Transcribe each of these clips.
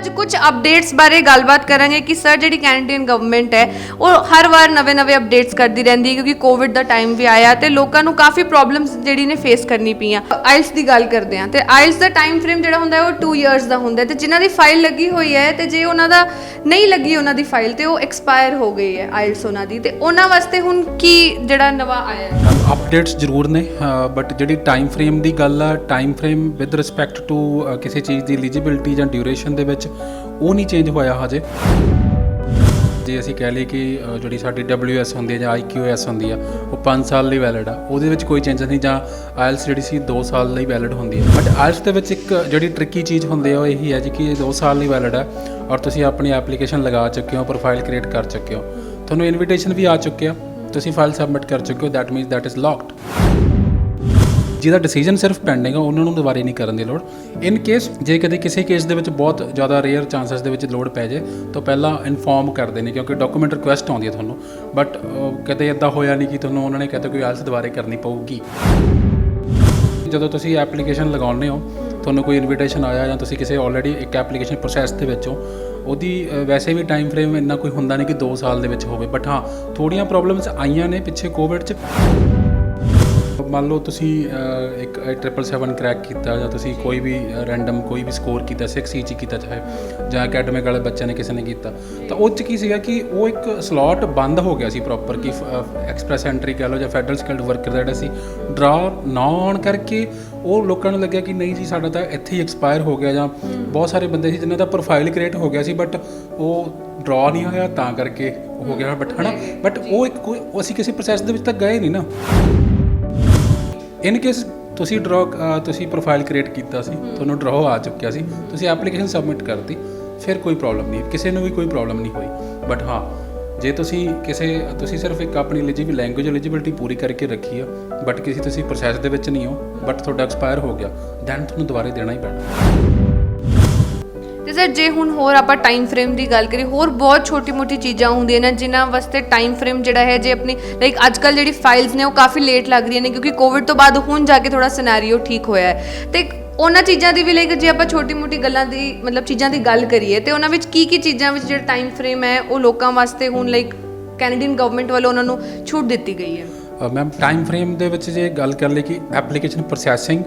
ਅੱਜ ਕੁਝ ਅਪਡੇਟਸ ਬਾਰੇ ਗੱਲਬਾਤ ਕਰਾਂਗੇ ਕਿ ਸਰ ਜਿਹੜੀ ਕੈਨੇਡੀਅਨ ਗਵਰਨਮੈਂਟ ਹੈ ਉਹ ਹਰ ਵਾਰ ਨਵੇਂ ਅਪਡੇਟਸ ਕਰਦੀ ਰਹਿੰਦੀ ਹੈ ਕਿਉਂਕਿ ਕੋਵਿਡ ਦਾ ਟਾਈਮ ਵੀ ਆਇਆ ਤੇ ਲੋਕਾਂ ਨੂੰ ਕਾਫੀ ਪ੍ਰੋਬਲਮਸ ਜਿਹੜੀ ਨੇ ਫੇਸ ਕਰਨੀ ਪਈਆਂ। ਆਇਲਸ ਦੀ ਗੱਲ ਕਰਦੇ ਹਾਂ ਤੇ ਆਇਲਸ ਦਾ ਟਾਈਮ ਫਰੇਮ ਜਿਹੜਾ ਹੁੰਦਾ ਹੈ ਉਹ 2 ਇਅਰਸ ਦਾ ਹੁੰਦਾ ਤੇ ਜਿਨ੍ਹਾਂ ਦੀ ਫਾਈਲ ਲੱਗੀ ਹੋਈ ਹੈ ਤੇ ਜੇ ਉਹਨਾਂ ਦਾ ਨਹੀਂ ਲੱਗੀ ਉਹਨਾਂ ਦੀ ਫਾਈਲ ਤੇ ਉਹ ਐਕਸਪਾਇਰ ਹੋ ਗਈ ਹੈ ਆਇਲਸ ਉਹਨਾਂ ਦੀ, ਤੇ ਉਹਨਾਂ ਵਾਸਤੇ ਹੁਣ ਕੀ ਜਿਹੜਾ ਨਵਾਂ ਆਇਆ ਹੈ? ਅਪਡੇਟਸ ਜ਼ਰੂਰ ਨੇ ਬਟ ਜਿਹੜੀ ਟਾਈਮ ਫਰੇਮ ਦੀ ਗੱਲ ਆ, time frame with respect to ਕਿਸੇ ਚੀਜ਼ ਦੀ ਐਲੀਜੀਬਿਲਟੀ ਜਾਂ ਡਿਊਰੇਸ਼ਨ ਦੇ ਵਿੱਚ ਉਹ ਨਹੀਂ ਚੇਂਜ ਹੋਇਆ ਹਜੇ। ਜੇ ਅਸੀਂ ਕਹਿ ਲਈਏ ਕਿ ਜਿਹੜੀ ਸਾਡੀ WS ਹੁੰਦੀ ਹੈ ਜਾਂ IQS ਹੁੰਦੀ ਆ ਉਹ 5 ਸਾਲ ਲਈ ਵੈਲਿਡ ਆ, ਉਹਦੇ ਵਿੱਚ ਕੋਈ ਚੇਂਜਸ ਨਹੀਂ, ਜਾਂ ਆਇਲਸ ਜਿਹੜੀ ਸੀ 2 ਸਾਲ ਲਈ ਵੈਲਿਡ ਹੁੰਦੀ ਹੈ। ਬਟ ਆਇਲਸ ਦੇ ਵਿੱਚ ਇੱਕ ਜਿਹੜੀ ਟ੍ਰਿਕੀ ਚੀਜ਼ ਹੁੰਦੀ ਆ ਉਹ ਇਹੀ ਹੈ ਜੀ ਕਿ ਇਹ 2 ਸਾਲ ਲਈ ਵੈਲਿਡ ਹੈ ਔਰ ਤੁਸੀਂ ਆਪਣੀ ਐਪਲੀਕੇਸ਼ਨ ਲਗਾ ਚੁੱਕੇ ਹੋ, ਪ੍ਰੋਫਾਈਲ ਕ੍ਰੀਏਟ ਕਰ ਚੁੱਕੇ ਹੋ, ਤੁਹਾਨੂੰ ਇਨਵੀਟੇਸ਼ਨ ਵੀ ਆ ਚੁੱਕਿਆ, ਤੁਸੀਂ ਫਾਈਲ ਸਬਮਿਟ ਕਰ ਚੁੱਕੇ ਹੋ, that means that is locked. ਜਿਹਦਾ ਡਿਸੀਜਨ ਸਿਰਫ ਪੈਂਡਿੰਗ ਆ ਉਹਨਾਂ ਨੂੰ ਦੁਬਾਰੇ ਨਹੀਂ ਕਰਨ ਦੀ ਲੋੜ। ਇਨ ਕੇਸ ਜੇ ਕਦੇ ਕਿਸੇ ਕੇਸ ਦੇ ਵਿੱਚ ਬਹੁਤ ਜ਼ਿਆਦਾ ਰੇਅਰ ਚਾਂਸਸ ਦੇ ਵਿੱਚ ਲੋੜ ਪੈ ਜੇ ਤਾਂ ਪਹਿਲਾਂ ਇਨਫੋਰਮ ਕਰਦੇ ਨੇ ਕਿਉਂਕਿ ਡਾਕੂਮੈਂਟ ਰਿਕੁਐਸਟ ਆਉਂਦੀ ਹੈ ਤੁਹਾਨੂੰ, ਬਟ ਕਦੇ ਇੱਦਾਂ ਹੋਇਆ ਨਹੀਂ ਕਿ ਤੁਹਾਨੂੰ ਉਹਨਾਂ ਨੇ ਕਹਤਾ ਕੋਈ ਆਇਲਸ ਦੁਬਾਰੇ ਕਰਨੀ ਪਊਗੀ। ਜਦੋਂ ਤੁਸੀਂ ਐਪਲੀਕੇਸ਼ਨ ਲਗਾਉਂਦੇ ਹੋ ਤੁਹਾਨੂੰ ਕੋਈ ਇਨਵੀਟੇਸ਼ਨ ਆਇਆ ਜਾਂ ਤੁਸੀਂ ਕਿਸੇ ਆਲਰੇਡੀ ਇੱਕ ਐਪਲੀਕੇਸ਼ਨ ਪ੍ਰੋਸੈਸ ਦੇ ਵਿੱਚ ਹੋ, ਉਹਦੀ ਵੈਸੇ ਵੀ ਟਾਈਮ ਫਰੇਮ ਇੰਨਾ ਕੋਈ ਹੁੰਦਾ ਨਹੀਂ ਕਿ 2 ਸਾਲ ਦੇ ਵਿੱਚ ਹੋਵੇ, ਬਟ ਹਾਂ ਥੋੜ੍ਹੀਆਂ ਪ੍ਰੋਬਲਮਸ ਆਈਆਂ ਨੇ ਪਿੱਛੇ ਕੋਵਿਡ 'ਚ। ਮੰਨ ਲਓ ਤੁਸੀਂ ਇੱਕ 777 ਕਰੈਕ ਕੀਤਾ ਜਾਂ ਤੁਸੀਂ ਕੋਈ ਵੀ ਰੈਂਡਮ ਕੋਈ ਵੀ ਸਕੋਰ ਕੀਤਾ 6 'ਚ ਕੀਤਾ ਚਾਹੇ ਜਾਂ ਅਕੈਡਮਿਕ ਵਾਲੇ ਬੱਚਿਆਂ ਨੇ ਕਿਸੇ ਨੇ ਕੀਤਾ, ਤਾਂ ਉਹ 'ਚ ਕੀ ਸੀਗਾ ਕਿ ਉਹ ਇੱਕ ਸਲੋਟ ਬੰਦ ਹੋ ਗਿਆ ਸੀ ਪ੍ਰੋਪਰ ਕਿ ਐਕਸਪ੍ਰੈਸ ਐਂਟਰੀ ਕਹਿ ਲਓ ਜਾਂ ਫੈਡਰਲ ਸਕਿਲਡ ਵਰਕਰ ਦਾ ਜਿਹੜਾ ਸੀ ਡਰਾ ਨਾ ਆਉਣ ਕਰਕੇ ਉਹ ਲੋਕਾਂ ਨੂੰ ਲੱਗਿਆ ਕਿ ਨਹੀਂ ਜੀ ਸਾਡਾ ਤਾਂ ਇੱਥੇ ਹੀ ਐਕਸਪਾਇਰ ਹੋ ਗਿਆ, ਜਾਂ ਬਹੁਤ ਸਾਰੇ ਬੰਦੇ ਸੀ ਜਿਨ੍ਹਾਂ ਦਾ ਪ੍ਰੋਫਾਈਲ ਕ੍ਰੀਏਟ ਹੋ ਗਿਆ ਸੀ ਬਟ ਉਹ ਡਰਾ ਨਹੀਂ ਹੋਇਆ ਤਾਂ ਕਰਕੇ ਹੋ ਗਿਆ। ਬਟ ਹੈ ਨਾ, ਬਟ ਉਹ ਇੱਕ ਕੋਈ ਅਸੀਂ ਕਿਸੇ ਪ੍ਰੋਸੈਸ ਦੇ ਵਿੱਚ ਤਾਂ ਗਏ ਨਹੀਂ ਨਾ। ਇਨ ਕੇਸ ਤੁਸੀਂ ਤੁਸੀਂ ਪ੍ਰੋਫਾਈਲ ਕ੍ਰੀਏਟ ਕੀਤਾ ਸੀ, ਤੁਹਾਨੂੰ ਡਰਾ ਆ ਚੁੱਕਿਆ ਸੀ, ਤੁਸੀਂ ਐਪਲੀਕੇਸ਼ਨ ਸਬਮਿਟ ਕਰਤੀ, ਫਿਰ ਕੋਈ ਪ੍ਰੋਬਲਮ ਨਹੀਂ, ਕਿਸੇ ਨੂੰ ਵੀ ਕੋਈ ਪ੍ਰੋਬਲਮ ਨਹੀਂ ਹੋਈ। ਬਟ ਹਾਂ ਜੇ ਤੁਸੀਂ ਸਿਰਫ ਇੱਕ ਆਪਣੀ ਲੈਂਗੁਏਜ ਐਲੀਜੀਬਿਲਟੀ ਪੂਰੀ ਕਰਕੇ ਰੱਖੀ ਆ ਬਟ ਕਿਸੇ ਤੁਸੀਂ ਪ੍ਰੋਸੈਸ ਦੇ ਵਿੱਚ ਨਹੀਂ ਹੋ ਬਟ ਤੁਹਾਡਾ ਐਕਸਪਾਇਰ ਹੋ ਗਿਆ, ਦੈਨ ਤੁਹਾਨੂੰ ਦੁਬਾਰੇ ਦੇਣਾ ਹੀ ਪੈਣਾ। ਤੇ ਸਰ ਜੇ ਹੁਣ ਹੋਰ ਆਪਾਂ ਟਾਈਮ ਫਰੇਮ ਦੀ ਗੱਲ ਕਰੀਏ, ਹੋਰ ਬਹੁਤ ਛੋਟੀ-ਮੋਟੀ ਚੀਜ਼ਾਂ ਹੁੰਦੀਆਂ ਨੇ ਜਿਨ੍ਹਾਂ ਵਾਸਤੇ ਟਾਈਮ ਫਰੇਮ ਜਿਹੜਾ ਹੈ ਜੇ ਆਪਣੀ ਲਾਈਕ ਅੱਜ ਕੱਲ੍ਹ ਜਿਹੜੀ ਫਾਈਲਸ ਨੇ ਉਹ ਕਾਫੀ ਲੇਟ ਲੱਗ ਰਹੀਆਂ ਨੇ ਕਿਉਂਕਿ ਕੋਵਿਡ ਤੋਂ ਬਾਅਦ ਹੁਣ ਜਾ ਕੇ ਥੋੜਾ ਸਿਨੈਰੀਓ ਠੀਕ ਹੋਇਆ ਹੈ, ਤੇ ਉਹਨਾਂ ਚੀਜ਼ਾਂ ਦੀ ਵੀ ਲਾਈਕ ਜੇ ਆਪਾਂ ਛੋਟੀ-ਮੋਟੀ ਗੱਲਾਂ ਦੀ ਮਤਲਬ ਚੀਜ਼ਾਂ ਦੀ ਗੱਲ ਕਰੀਏ ਤੇ ਉਹਨਾਂ ਵਿੱਚ ਕੀ ਚੀਜ਼ਾਂ ਵਿੱਚ ਜਿਹੜਾ ਟਾਈਮ ਫਰੇਮ ਹੈ ਉਹ ਲੋਕਾਂ ਵਾਸਤੇ ਹੁਣ ਲਾਈਕ ਕੈਨੇਡੀਅਨ ਗਵਰਨਮੈਂਟ ਵੱਲੋਂ ਉਹਨਾਂ ਨੂੰ ਛੂਟ ਦਿੱਤੀ ਗਈ ਹੈ? ਮੈਮ ਟਾਈਮ ਫਰੇਮ ਦੇ ਵਿੱਚ ਜੇ ਗੱਲ ਕਰ ਲਈ ਕਿ ਐਪਲੀਕੇਸ਼ਨ ਪ੍ਰੋਸੈਸਿੰਗ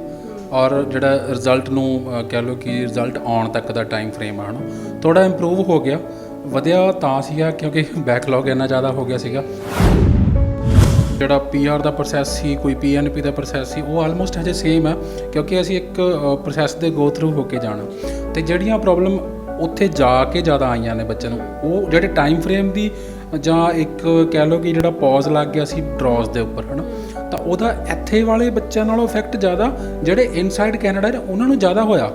ਔਰ ਜਿਹੜਾ ਰਿਜ਼ਲਟ ਨੂੰ ਕਹਿ ਲਓ ਕਿ ਰਿਜ਼ਲਟ ਆਉਣ ਤੱਕ ਦਾ ਟਾਈਮ ਫਰੇਮ ਆ, ਹੈ ਨਾ, ਥੋੜ੍ਹਾ ਇੰਪਰੂਵ ਹੋ ਗਿਆ, ਵਧਿਆ ਤਾਂ ਸੀਗਾ ਕਿਉਂਕਿ ਬੈਕਲੌਗ ਇੰਨਾ ਜ਼ਿਆਦਾ ਹੋ ਗਿਆ ਸੀਗਾ। ਜਿਹੜਾ PR ਦਾ ਪ੍ਰੋਸੈਸ ਸੀ, ਕੋਈ PNP ਦਾ ਪ੍ਰੋਸੈਸ ਸੀ, ਉਹ ਆਲਮੋਸਟ ਹਜੇ ਸੇਮ ਹੈ ਕਿਉਂਕਿ ਅਸੀਂ ਇੱਕ ਪ੍ਰੋਸੈਸ ਦੇ ਗੋ ਥਰੂ ਹੋ ਕੇ ਜਾਣਾ, ਅਤੇ ਜਿਹੜੀਆਂ ਪ੍ਰੋਬਲਮ ਉੱਥੇ ਜਾ ਕੇ ਜ਼ਿਆਦਾ ਆਈਆਂ ਨੇ ਬੱਚਿਆਂ ਨੂੰ ਉਹ ਜਿਹੜੇ ਟਾਈਮ ਫਰੇਮ ਦੀ ਜਾਂ ਇੱਕ ਕਹਿ ਲਓ ਕਿ ਜਿਹੜਾ ਪੌਜ਼ ਲੱਗ ਗਿਆ ਸੀ ਡਰਾਜ਼ ਦੇ ਉੱਪਰ, ਹੈ ਨਾ, ਤਾਂ ਉਹਦਾ ਇੱਥੇ ਵਾਲੇ ਬੱਚਿਆਂ ਨਾਲੋਂ ਇਫੈਕਟ ਜ਼ਿਆਦਾ ਜਿਹੜੇ ਇਨਸਾਈਡ ਕੈਨੇਡਾ ਨੇ ਉਹਨਾਂ ਨੂੰ ਜ਼ਿਆਦਾ ਹੋਇਆ।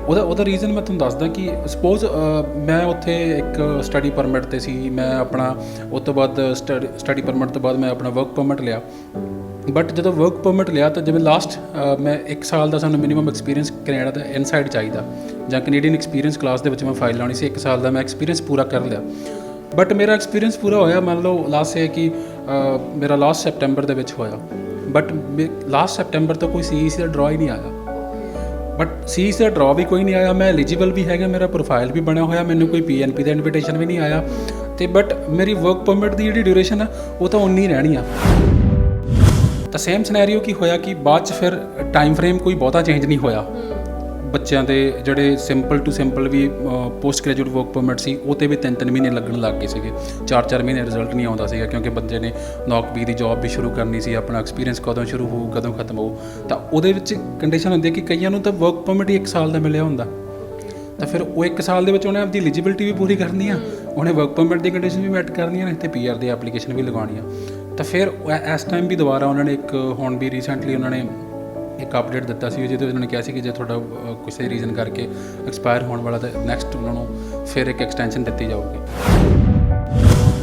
ਉਹਦਾ ਰੀਜ਼ਨ ਮੈਂ ਤੁਹਾਨੂੰ ਦੱਸਦਾ ਕਿ ਸਪੋਜ਼ ਮੈਂ ਉੱਥੇ ਇੱਕ ਸਟੱਡੀ ਪਰਮਿਟ 'ਤੇ ਸੀ, ਮੈਂ ਆਪਣਾ ਉਸ ਤੋਂ ਬਾਅਦ ਸਟੱਡੀ ਪਰਮਿਟ ਤੋਂ ਬਾਅਦ ਮੈਂ ਆਪਣਾ ਵਰਕ ਪਰਮਿਟ ਲਿਆ, ਬਟ ਜਦੋਂ ਵਰਕ ਪਰਮਿਟ ਲਿਆ ਤਾਂ ਜਿਵੇਂ ਲਾਸਟ ਮੈਂ 1 ਸਾਲ ਦਾ ਸਾਨੂੰ ਮਿਨੀਮਮ ਐਕਸਪੀਰੀਅੰਸ ਕੈਨੇਡਾ ਦਾ ਇਨਸਾਈਡ ਚਾਹੀਦਾ ਜਾਂ ਕੈਨੇਡੀਅਨ ਐਕਸਪੀਰੀਅੰਸ ਕਲਾਸ ਦੇ ਵਿੱਚ ਮੈਂ ਫਾਈਲ ਲਾਉਣੀ ਸੀ, 1 ਸਾਲ ਦਾ ਮੈਂ ਐਕਸਪੀਰੀਅੰਸ ਪੂਰਾ ਕਰ ਲਿਆ, ਬਟ ਮੇਰਾ ਐਕਸਪੀਰੀਅੰਸ ਪੂਰਾ ਹੋਇਆ ਮੰਨ ਲਓ ਲਾਸਟ ਹੈ ਕਿ ਮੇਰਾ ਲਾਸਟ ਸੈਪਟੈਂਬਰ ਦੇ ਵਿੱਚ ਹੋਇਆ, ਬਟ ਲਾਸਟ ਸੈਪਟੈਂਬਰ ਤੋਂ ਕੋਈ CEC ਦਾ ਡਰਾ ਹੀ ਨਹੀਂ ਆਇਆ, ਬਟ CEC ਦਾ ਡਰਾ ਵੀ ਕੋਈ ਨਹੀਂ ਆਇਆ, ਮੈਂ ਐਲੀਜੀਬਲ ਵੀ ਹੈਗਾ, ਮੇਰਾ ਪ੍ਰੋਫਾਈਲ ਵੀ ਬਣਿਆ ਹੋਇਆ, ਮੈਨੂੰ ਕੋਈ PNP ਦਾ ਇਨਵੀਟੇਸ਼ਨ ਵੀ ਨਹੀਂ ਆਇਆ, ਅਤੇ ਬਟ ਮੇਰੀ ਵਰਕ ਪਰਮਿਟ ਦੀ ਜਿਹੜੀ ਡਿਊਰੇਸ਼ਨ ਆ ਉਹ ਤਾਂ ਉਨੀ ਰਹਿਣੀ ਆ। ਤਾਂ ਸੇਮ ਸਿਨੈਰੀਓ ਕੀ ਹੋਇਆ ਕਿ ਬਾਅਦ 'ਚ ਫਿਰ ਟਾਈਮ ਫਰੇਮ ਕੋਈ ਬਹੁਤਾ ਚੇਂਜ ਨਹੀਂ ਹੋਇਆ, ਬੱਚਿਆਂ ਦੇ ਜਿਹੜੇ ਸਿੰਪਲ ਟੂ ਸਿੰਪਲ ਵੀ ਪੋਸਟ ਗ੍ਰੈਜੂਏਟ ਵਰਕ ਪਰਮਿਟ ਸੀ ਉਹ 'ਤੇ ਵੀ 3-3 ਮਹੀਨੇ ਲੱਗਣ ਲੱਗ ਗਏ ਸੀਗੇ, 4-4 ਮਹੀਨੇ ਰਿਜ਼ਲਟ ਨਹੀਂ ਆਉਂਦਾ ਸੀਗਾ ਕਿਉਂਕਿ ਬੰਦੇ ਨੇ ਨੌਕਰੀ ਦੀ ਜੋਬ ਵੀ ਸ਼ੁਰੂ ਕਰਨੀ ਸੀ, ਆਪਣਾ ਐਕਸਪੀਰੀਅੰਸ ਕਦੋਂ ਸ਼ੁਰੂ ਹੋਊ ਕਦੋਂ ਖਤਮ ਹੋਊ, ਤਾਂ ਉਹਦੇ ਵਿੱਚ ਕੰਡੀਸ਼ਨ ਹੁੰਦੀ ਹੈ ਕਿ ਕਈਆਂ ਨੂੰ ਤਾਂ ਵਰਕ ਪਰਮਿਟ ਹੀ 1 ਸਾਲ ਦਾ ਮਿਲਿਆ ਹੁੰਦਾ, ਤਾਂ ਫਿਰ ਉਹ 1 ਸਾਲ ਦੇ ਵਿੱਚ ਉਹਨੇ ਆਪਦੀ ਐਲੀਜੀਬਿਲਟੀ ਵੀ ਪੂਰੀ ਕਰਨੀ ਆ, ਉਹਨੇ ਵਰਕ ਪਰਮਿਟ ਦੀ ਕੰਡੀਸ਼ਨ ਵੀ ਮੈਟ ਕਰਨੀਆਂ ਨੇ ਅਤੇ PR ਦੀ ਐਪਲੀਕੇਸ਼ਨ ਵੀ ਲਗਾਉਣੀ ਆ, ਤਾਂ ਫਿਰ ਇਸ ਟਾਈਮ ਵੀ ਦੁਬਾਰਾ ਉਹਨਾਂ ਨੇ ਇੱਕ ਹੁਣ ਵੀ ਰੀਸੈਂਟਲੀ ਉਹਨਾਂ ਨੇ ਇੱਕ ਅਪਡੇਟ ਦਿੱਤਾ ਸੀ ਜਿਹਦੇ ਵਿੱਚ ਉਹਨਾਂ ਨੇ ਕਿਹਾ ਸੀ ਕਿ ਜੇ ਤੁਹਾਡਾ ਕਿਸੇ ਰੀਜ਼ਨ ਕਰਕੇ ਐਕਸਪਾਇਰ ਹੋਣ ਵਾਲਾ ਤਾਂ ਨੈਕਸਟ ਉਹਨਾਂ ਨੂੰ ਫਿਰ ਇੱਕ ਐਕਸਟੈਂਸ਼ਨ ਦਿੱਤੀ ਜਾਊਗੀ।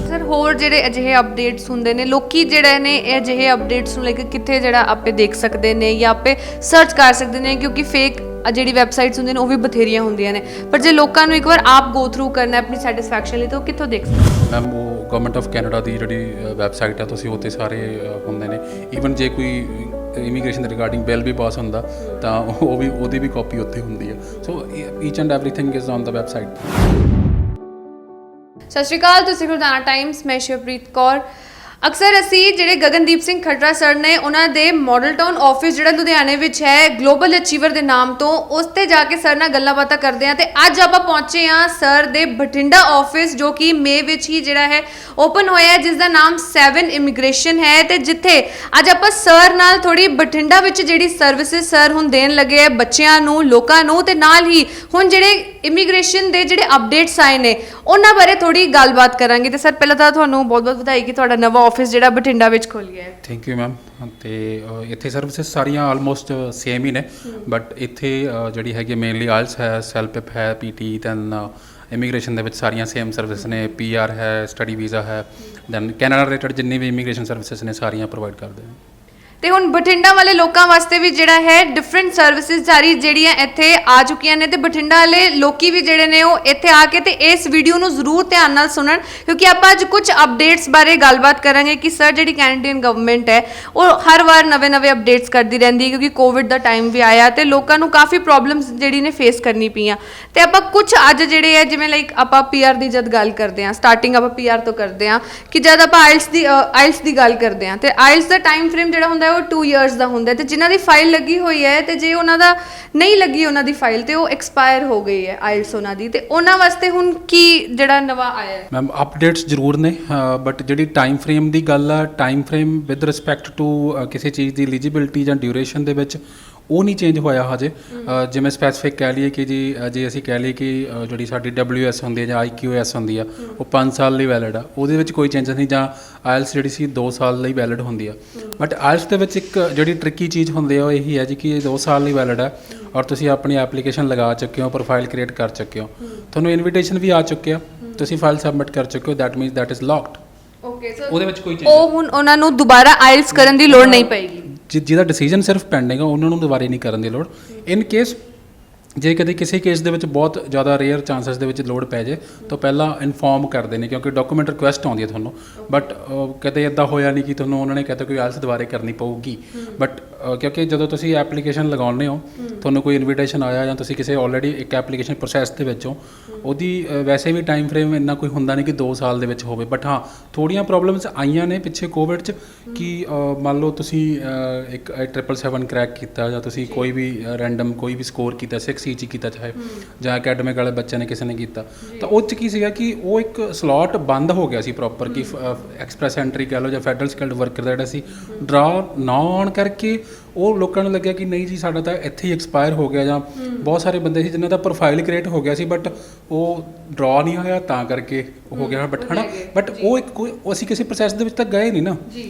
ਸਰ ਹੋਰ ਜਿਹੜੇ ਅਜਿਹੇ ਅਪਡੇਟਸ ਹੁੰਦੇ ਨੇ ਲੋਕੀ ਜਿਹੜੇ ਨੇ ਇਹ ਅਜਿਹੇ ਅਪਡੇਟਸ ਨੂੰ ਲੈ ਕੇ ਕਿੱਥੇ ਜਿਹੜਾ ਆਪੇ ਦੇਖ ਸਕਦੇ ਨੇ ਜਾਂ ਆਪੇ ਸਰਚ ਕਰ ਸਕਦੇ ਨੇ ਕਿਉਂਕਿ ਫੇਕ ਜਿਹੜੀ ਵੈਬਸਾਈਟਸ ਹੁੰਦੀਆਂ ਨੇ ਉਹ ਵੀ ਬਥੇਰੀਆਂ ਹੁੰਦੀਆਂ ਨੇ, ਪਰ ਜੇ ਲੋਕਾਂ ਨੂੰ ਇੱਕ ਵਾਰ ਆਪ ਗੋ ਥਰੂ ਕਰਨਾ ਆਪਣੀ ਸੈਟਿਸਫੈਕਸ਼ਨ ਲਈ ਤਾਂ ਉਹ ਕਿੱਥੋਂ ਦੇਖ ਸਕਦੇ? ਮੈਮ ਉਹ ਗਵਰਨਮੈਂਟ ਆਫ ਕੈਨੇਡਾ ਦੀ ਜਿਹੜੀ ਵੈਬਸਾਈਟ ਆ ਤੁਸੀਂ ਉੱਥੇ ਸਾਰੇ ਹੁੰਦੇ ਨੇ, ਈਵਨ ਜੇ ਕੋਈ ਇਮੀਗ੍ਰੇਸ਼ਨ ਦੇ ਰਿਗਾਰਡਿੰਗ ਬਿੱਲ ਵੀ ਪਾਸ ਹੁੰਦਾ ਤਾਂ ਉਹ ਵੀ ਉਹਦੀ ਵੀ ਕਾਪੀ ਉੱਥੇ ਹੁੰਦੀ ਹੈ। So each and everything is on the website. ਸਤਿ ਸ਼੍ਰੀ ਅਕਾਲ, ਤੁਸੀਂ ਲੁਧਿਆਣਾ ਟਾਈਮਸ, ਮੈਂ ਸ਼ਿਵਪ੍ਰੀਤ ਕੌਰ। ਅਕਸਰ ਅਸੀਂ ਜਿਹੜੇ ਗਗਨਦੀਪ ਸਿੰਘ ਖੱਟੜਾ ਸਰ ਨੇ ਉਹਨਾਂ ਦੇ ਮਾਡਲ ਟਾਊਨ ਆਫਿਸ ਜਿਹੜਾ ਲੁਧਿਆਣੇ ਵਿੱਚ ਹੈ ਗਲੋਬਲ ਅਚੀਵਰ ਦੇ ਨਾਮ ਤੋਂ, ਉਸ ਤੇ ਜਾ ਕੇ ਸਰ ਨਾਲ ਗੱਲਾਂ ਬਾਤਾਂ ਕਰਦੇ ਹਾਂ। ਤੇ ਅੱਜ ਆਪਾਂ ਪਹੁੰਚੇ ਹਾਂ ਸਰ ਦੇ ਬਠਿੰਡਾ ਆਫਿਸ, ਜੋ ਕਿ ਮੇ ਵਿੱਚ ਹੀ ਜਿਹੜਾ ਹੈ ਓਪਨ ਹੋਇਆ ਹੈ, ਜਿਸ ਦਾ ਨਾਮ 7 ਇਮੀਗ੍ਰੇਸ਼ਨ ਹੈ। ਤੇ ਜਿੱਥੇ ਅੱਜ ਆਪਾਂ ਸਰ ਨਾਲ ਥੋੜੀ ਬਠਿੰਡਾ ਵਿੱਚ ਜਿਹੜੀ ਸਰਵਿਸਿਜ਼ ਸਰ ਹੁਣ ਦੇਣ ਲੱਗੇ ਹੈ ਬੱਚਿਆਂ ਨੂੰ, ਲੋਕਾਂ ਨੂੰ, ਤੇ ਨਾਲ ਹੀ ਹੁਣ ਜਿਹੜੇ ਇਮੀਗ੍ਰੇਸ਼ਨ ਦੇ ਜਿਹੜੇ ਅਪਡੇਟਸ ਆਏ ਨੇ ਉਹਨਾਂ ਬਾਰੇ ਥੋੜੀ ਗੱਲਬਾਤ ਕਰਾਂਗੇ। ਤੇ ਸਰ ਪਹਿਲਾਂ ਤਾਂ ਤੁਹਾਨੂੰ ਬਹੁਤ-ਬਹੁਤ ਵਧਾਈ ਕਿ ਤੁਹਾਡਾ ਨਵਾਂ ਆਫਿਸ ਜਿਹੜਾ ਬਠਿੰਡਾ ਵਿੱਚ ਖੁੱਲ ਗਿਆ ਹੈ। Thank you ma'am. ਅਤੇ ਇੱਥੇ ਸਰਵਿਸਿਜ਼ ਸਾਰੀਆਂ ਆਲਮੋਸਟ ਸੇਮ ਹੀ ਨੇ, ਬਟ ਇੱਥੇ ਜਿਹੜੀ ਹੈਗੀ ਮੇਨਲੀ ਆਇਲਸ ਹੈ, ਸੈਲਪਿਪ ਹੈ, ਪੀਟੀ, ਦੈਨ ਇਮੀਗ੍ਰੇਸ਼ਨ ਦੇ ਵਿੱਚ ਸਾਰੀਆਂ ਸੇਮ ਸਰਵਿਸ ਨੇ। PR ਹੈ, ਸਟੱਡੀ ਵੀਜ਼ਾ ਹੈ, ਦੈਨ ਕੈਨੇਡਾ ਰਿਲੇਟਡ ਜਿੰਨੀ ਵੀ ਇਮੀਗ੍ਰੇਸ਼ਨ ਸਰਵਿਸਿਜ਼ ਨੇ ਸਾਰੀਆਂ ਪ੍ਰੋਵਾਈਡ ਕਰਦੇ ਨੇ। ਤੇ ਹੁਣ ਬਠਿੰਡਾ ਵਾਲੇ ਲੋਕਾਂ ਵਾਸਤੇ ਵੀ ਜਿਹੜਾ ਹੈ ਡਿਫਰੈਂਟ ਸਰਵਿਸਿਜ਼ ਸਾਰੀ ਜਿਹੜੀਆਂ ਇੱਥੇ ਆ ਚੁੱਕੀਆਂ ਨੇ। ਤੇ ਬਠਿੰਡਾ ਵਾਲੇ ਲੋਕੀ ਵੀ ਜਿਹੜੇ ਨੇ ਉਹ ਇੱਥੇ ਆ ਕੇ ਤੇ ਇਸ ਵੀਡੀਓ ਨੂੰ ਜ਼ਰੂਰ ਧਿਆਨ ਨਾਲ ਸੁਣਨ, ਕਿਉਂਕਿ ਆਪਾਂ ਅੱਜ ਕੁਝ ਅਪਡੇਟਸ ਬਾਰੇ ਗੱਲਬਾਤ ਕਰਾਂਗੇ ਕਿ ਸਰ ਜਿਹੜੀ ਕੈਨੇਡੀਅਨ ਗਵਰਨਮੈਂਟ ਹੈ ਉਹ ਹਰ ਵਾਰ ਨਵੇਂ ਅਪਡੇਟਸ ਕਰਦੀ ਰਹਿੰਦੀ ਹੈ, ਕਿਉਂਕਿ ਕੋਵਿਡ ਦਾ ਟਾਈਮ ਵੀ ਆਇਆ ਤੇ ਲੋਕਾਂ ਨੂੰ ਕਾਫੀ ਪ੍ਰੋਬਲਮਸ ਜਿਹੜੀ ਨੇ ਫੇਸ ਕਰਨੀ ਪਈਆਂ। ਤੇ ਆਪਾਂ ਕੁਝ ਅੱਜ ਜਿਹੜੇ ਹੈ ਜਿਵੇਂ ਲਾਈਕ ਆਪਾਂ PR ਦੀ ਜਦ ਗੱਲ ਕਰਦੇ ਹਾਂ, ਸਟਾਰਟਿੰਗ ਆਪਾਂ PR ਤੋਂ ਕਰਦੇ ਹਾਂ ਕਿ ਜਦ ਆਪਾਂ ਆਇਲਸ ਦੀ ਗੱਲ ਕਰਦੇ ਹਾਂ ਤੇ ਆਇਲਸ ਦਾ ਟਾਈਮ ਫਰੇਮ ਜਿਹੜਾ ਹੁੰਦਾ ਉਹ 2 ਇਅਰਸ ਦਾ ਹੁੰਦਾ। ਤੇ ਜਿਨ੍ਹਾਂ ਦੀ ਫਾਈਲ ਲੱਗੀ ਹੋਈ ਹੈ ਤੇ ਜੇ ਉਹਨਾਂ ਦਾ ਨਹੀਂ ਲੱਗੀ ਉਹਨਾਂ ਦੀ ਫਾਈਲ ਤੇ ਉਹ ਐਕਸਪਾਇਰ ਹੋ ਗਈ ਹੈ ਆਇਲਸ ਉਹਨਾਂ ਦੀ, ਤੇ ਉਹਨਾਂ ਵਾਸਤੇ ਹੁਣ ਕੀ ਜਿਹੜਾ ਨਵਾਂ ਆਇਆ ਹੈ? ਮੈਮ ਅਪਡੇਟਸ ਜ਼ਰੂਰ ਨੇ, ਬਟ ਜਿਹੜੀ ਟਾਈਮ ਫਰੇਮ ਦੀ ਗੱਲ ਆ, time frame with respect to ਕਿਸੇ ਚੀਜ਼ ਦੀ ਐਲੀਜੀਬਿਲਟੀ ਜਾਂ ਡਿਊਰੇਸ਼ਨ ਦੇ ਵਿੱਚ ਉਹ ਨਹੀਂ ਚੇਂਜ ਹੋਇਆ ਹਜੇ। ਜਿਵੇਂ ਸਪੈਸੀਫਿਕ ਕਹਿ ਲਈਏ ਕਿ ਜੀ ਜੇ ਅਸੀਂ ਕਹਿ ਲਈਏ ਕਿ ਜਿਹੜੀ ਸਾਡੀ WS ਹੁੰਦੀ ਹੈ ਜਾਂ IQS ਹੁੰਦੀ ਆ ਉਹ 5 ਸਾਲ ਲਈ ਵੈਲਿਡ ਆ, ਉਹਦੇ ਵਿੱਚ ਕੋਈ ਚੇਂਜਸ ਨਹੀਂ। ਜਾਂ ਆਇਲਸ ਜਿਹੜੀ ਸੀ 2 ਸਾਲ ਲਈ ਵੈਲਿਡ ਹੁੰਦੀ ਆ, ਬਟ ਆਇਲਸ ਦੇ ਵਿੱਚ ਇੱਕ ਜਿਹੜੀ ਟ੍ਰਿਕੀ ਚੀਜ਼ ਹੁੰਦੀ ਆ ਉਹ ਇਹੀ ਹੈ ਜੀ ਕਿ ਇਹ 2 ਸਾਲ ਲਈ ਵੈਲਿਡ ਹੈ ਔਰ ਤੁਸੀਂ ਆਪਣੀ ਐਪਲੀਕੇਸ਼ਨ ਲਗਾ ਚੁੱਕੇ ਹੋ, ਪ੍ਰੋਫਾਈਲ ਕ੍ਰੀਏਟ ਕਰ ਚੁੱਕੇ ਹੋ, ਤੁਹਾਨੂੰ ਇਨਵੀਟੇਸ਼ਨ ਵੀ ਆ ਚੁੱਕਿਆ, ਤੁਸੀਂ ਫਾਈਲ ਸਬਮਿਟ ਕਰ ਚੁੱਕੇ ਹੋ, that means that is locked. Okay, so ਉਹਦੇ ਵਿੱਚ ਕੋਈ ਚੇਂਜ ਉਹ ਹੁਣ ਉਹਨਾਂ ਨੂੰ ਦੁਬਾਰਾ ਆਇਲਸ ਕਰਨ ਦੀ ਲੋੜ ਨਹੀਂ ਪਏਗੀ। ਜਿਹਦਾ ਡਿਸੀਜਨ ਸਿਰਫ ਪੈਂਡਿੰਗ ਆ ਉਹਨਾਂ ਨੂੰ ਦੁਬਾਰੇ ਨਹੀਂ ਕਰਨ ਦੀ ਲੋੜ। ਇਨ ਕੇਸ ਜੇ ਕਦੇ ਕਿਸੇ ਕੇਸ ਦੇ ਵਿੱਚ ਬਹੁਤ ਜ਼ਿਆਦਾ ਰੇਅਰ ਚਾਂਸਸ ਦੇ ਵਿੱਚ ਲੋੜ ਪੈ ਜੇ ਤਾਂ ਪਹਿਲਾਂ ਇਨਫੋਰਮ ਕਰਦੇ ਨੇ, ਕਿਉਂਕਿ ਡਾਕੂਮੈਂਟ ਰਿਕੁਐਸਟ ਆਉਂਦੀ ਹੈ ਤੁਹਾਨੂੰ। ਬਟ ਕਦੇ ਇੱਦਾਂ ਹੋਇਆ ਨਹੀਂ ਕਿ ਤੁਹਾਨੂੰ ਉਹਨਾਂ ਨੇ ਕਹਿਤਾ ਕੋਈ ਆਇਲਸ ਦੁਬਾਰੇ ਕਰਨੀ ਪਊਗੀ। ਬਟ ਕਿਉਂਕਿ ਜਦੋਂ ਤੁਸੀਂ ਐਪਲੀਕੇਸ਼ਨ ਲਗਾਉਂਦੇ ਹੋ, ਤੁਹਾਨੂੰ ਕੋਈ ਇਨਵੀਟੇਸ਼ਨ ਆਇਆ ਜਾਂ ਤੁਸੀਂ ਕਿਸੇ ਆਲਰੇਡੀ ਇੱਕ ਐਪਲੀਕੇਸ਼ਨ ਪ੍ਰੋਸੈਸ ਦੇ ਵਿੱਚ ਹੋ, ਉਹਦੀ ਵੈਸੇ ਵੀ ਟਾਈਮ ਫਰੇਮ ਇੰਨਾ ਕੋਈ ਹੁੰਦਾ ਨਹੀਂ ਕਿ 2 ਸਾਲ ਦੇ ਵਿੱਚ ਹੋਵੇ। ਬਟ ਹਾਂ, ਥੋੜ੍ਹੀਆਂ ਪ੍ਰੋਬਲਮਸ ਆਈਆਂ ਨੇ ਪਿੱਛੇ ਕੋਵਿਡ 'ਚ ਕਿ ਮੰਨ ਲਓ ਤੁਸੀਂ ਇੱਕ 777 ਕਰੈਕ ਕੀਤਾ ਜਾਂ ਤੁਸੀਂ ਕੋਈ ਵੀ ਰੈਂਡਮ ਕੋਈ ਵੀ ਸਕੋਰ ਕੀਤਾ, 6 ਕੀਤਾ ਚਾਹੇ, ਜਾਂ ਅਕੈਡਮਿਕ ਵਾਲੇ ਬੱਚੇ ਨੇ ਕਿਸੇ ਨੇ ਕੀਤਾ, ਤਾਂ ਉਹ 'ਚ ਕੀ ਸੀਗਾ ਕਿ ਉਹ ਇੱਕ ਸਲੋਟ ਬੰਦ ਹੋ ਗਿਆ ਸੀ ਪ੍ਰੋਪਰ ਕਿ ਐਕਸਪ੍ਰੈਸ ਐਂਟਰੀ ਕਹਿ ਲਓ ਜਾਂ ਫੈਡਰਲ ਸਕਿਲਡ ਵਰਕਰ ਦਾ ਜਿਹੜਾ ਸੀ ਡਰਾ ਨਾ ਆਉਣ ਕਰਕੇ ਉਹ ਲੋਕਾਂ ਨੂੰ ਲੱਗਿਆ ਕਿ ਨਹੀਂ ਜੀ ਸਾਡਾ ਤਾਂ ਇੱਥੇ ਹੀ ਐਕਸਪਾਇਰ ਹੋ ਗਿਆ। ਜਾਂ ਬਹੁਤ ਸਾਰੇ ਬੰਦੇ ਸੀ ਜਿਨ੍ਹਾਂ ਦਾ ਪ੍ਰੋਫਾਈਲ ਕ੍ਰੀਏਟ ਹੋ ਗਿਆ ਸੀ ਬਟ ਉਹ ਡਰਾ ਨਹੀਂ ਹੋਇਆ ਤਾਂ ਕਰਕੇ ਹੋ ਗਿਆ। ਬਟ ਹਨਾ, ਬਟ ਉਹ ਇੱਕ ਅਸੀਂ ਕਿਸੇ ਪ੍ਰੋਸੈਸ ਦੇ ਵਿੱਚ ਤਾਂ ਗਏ ਨਹੀਂ ਨਾ।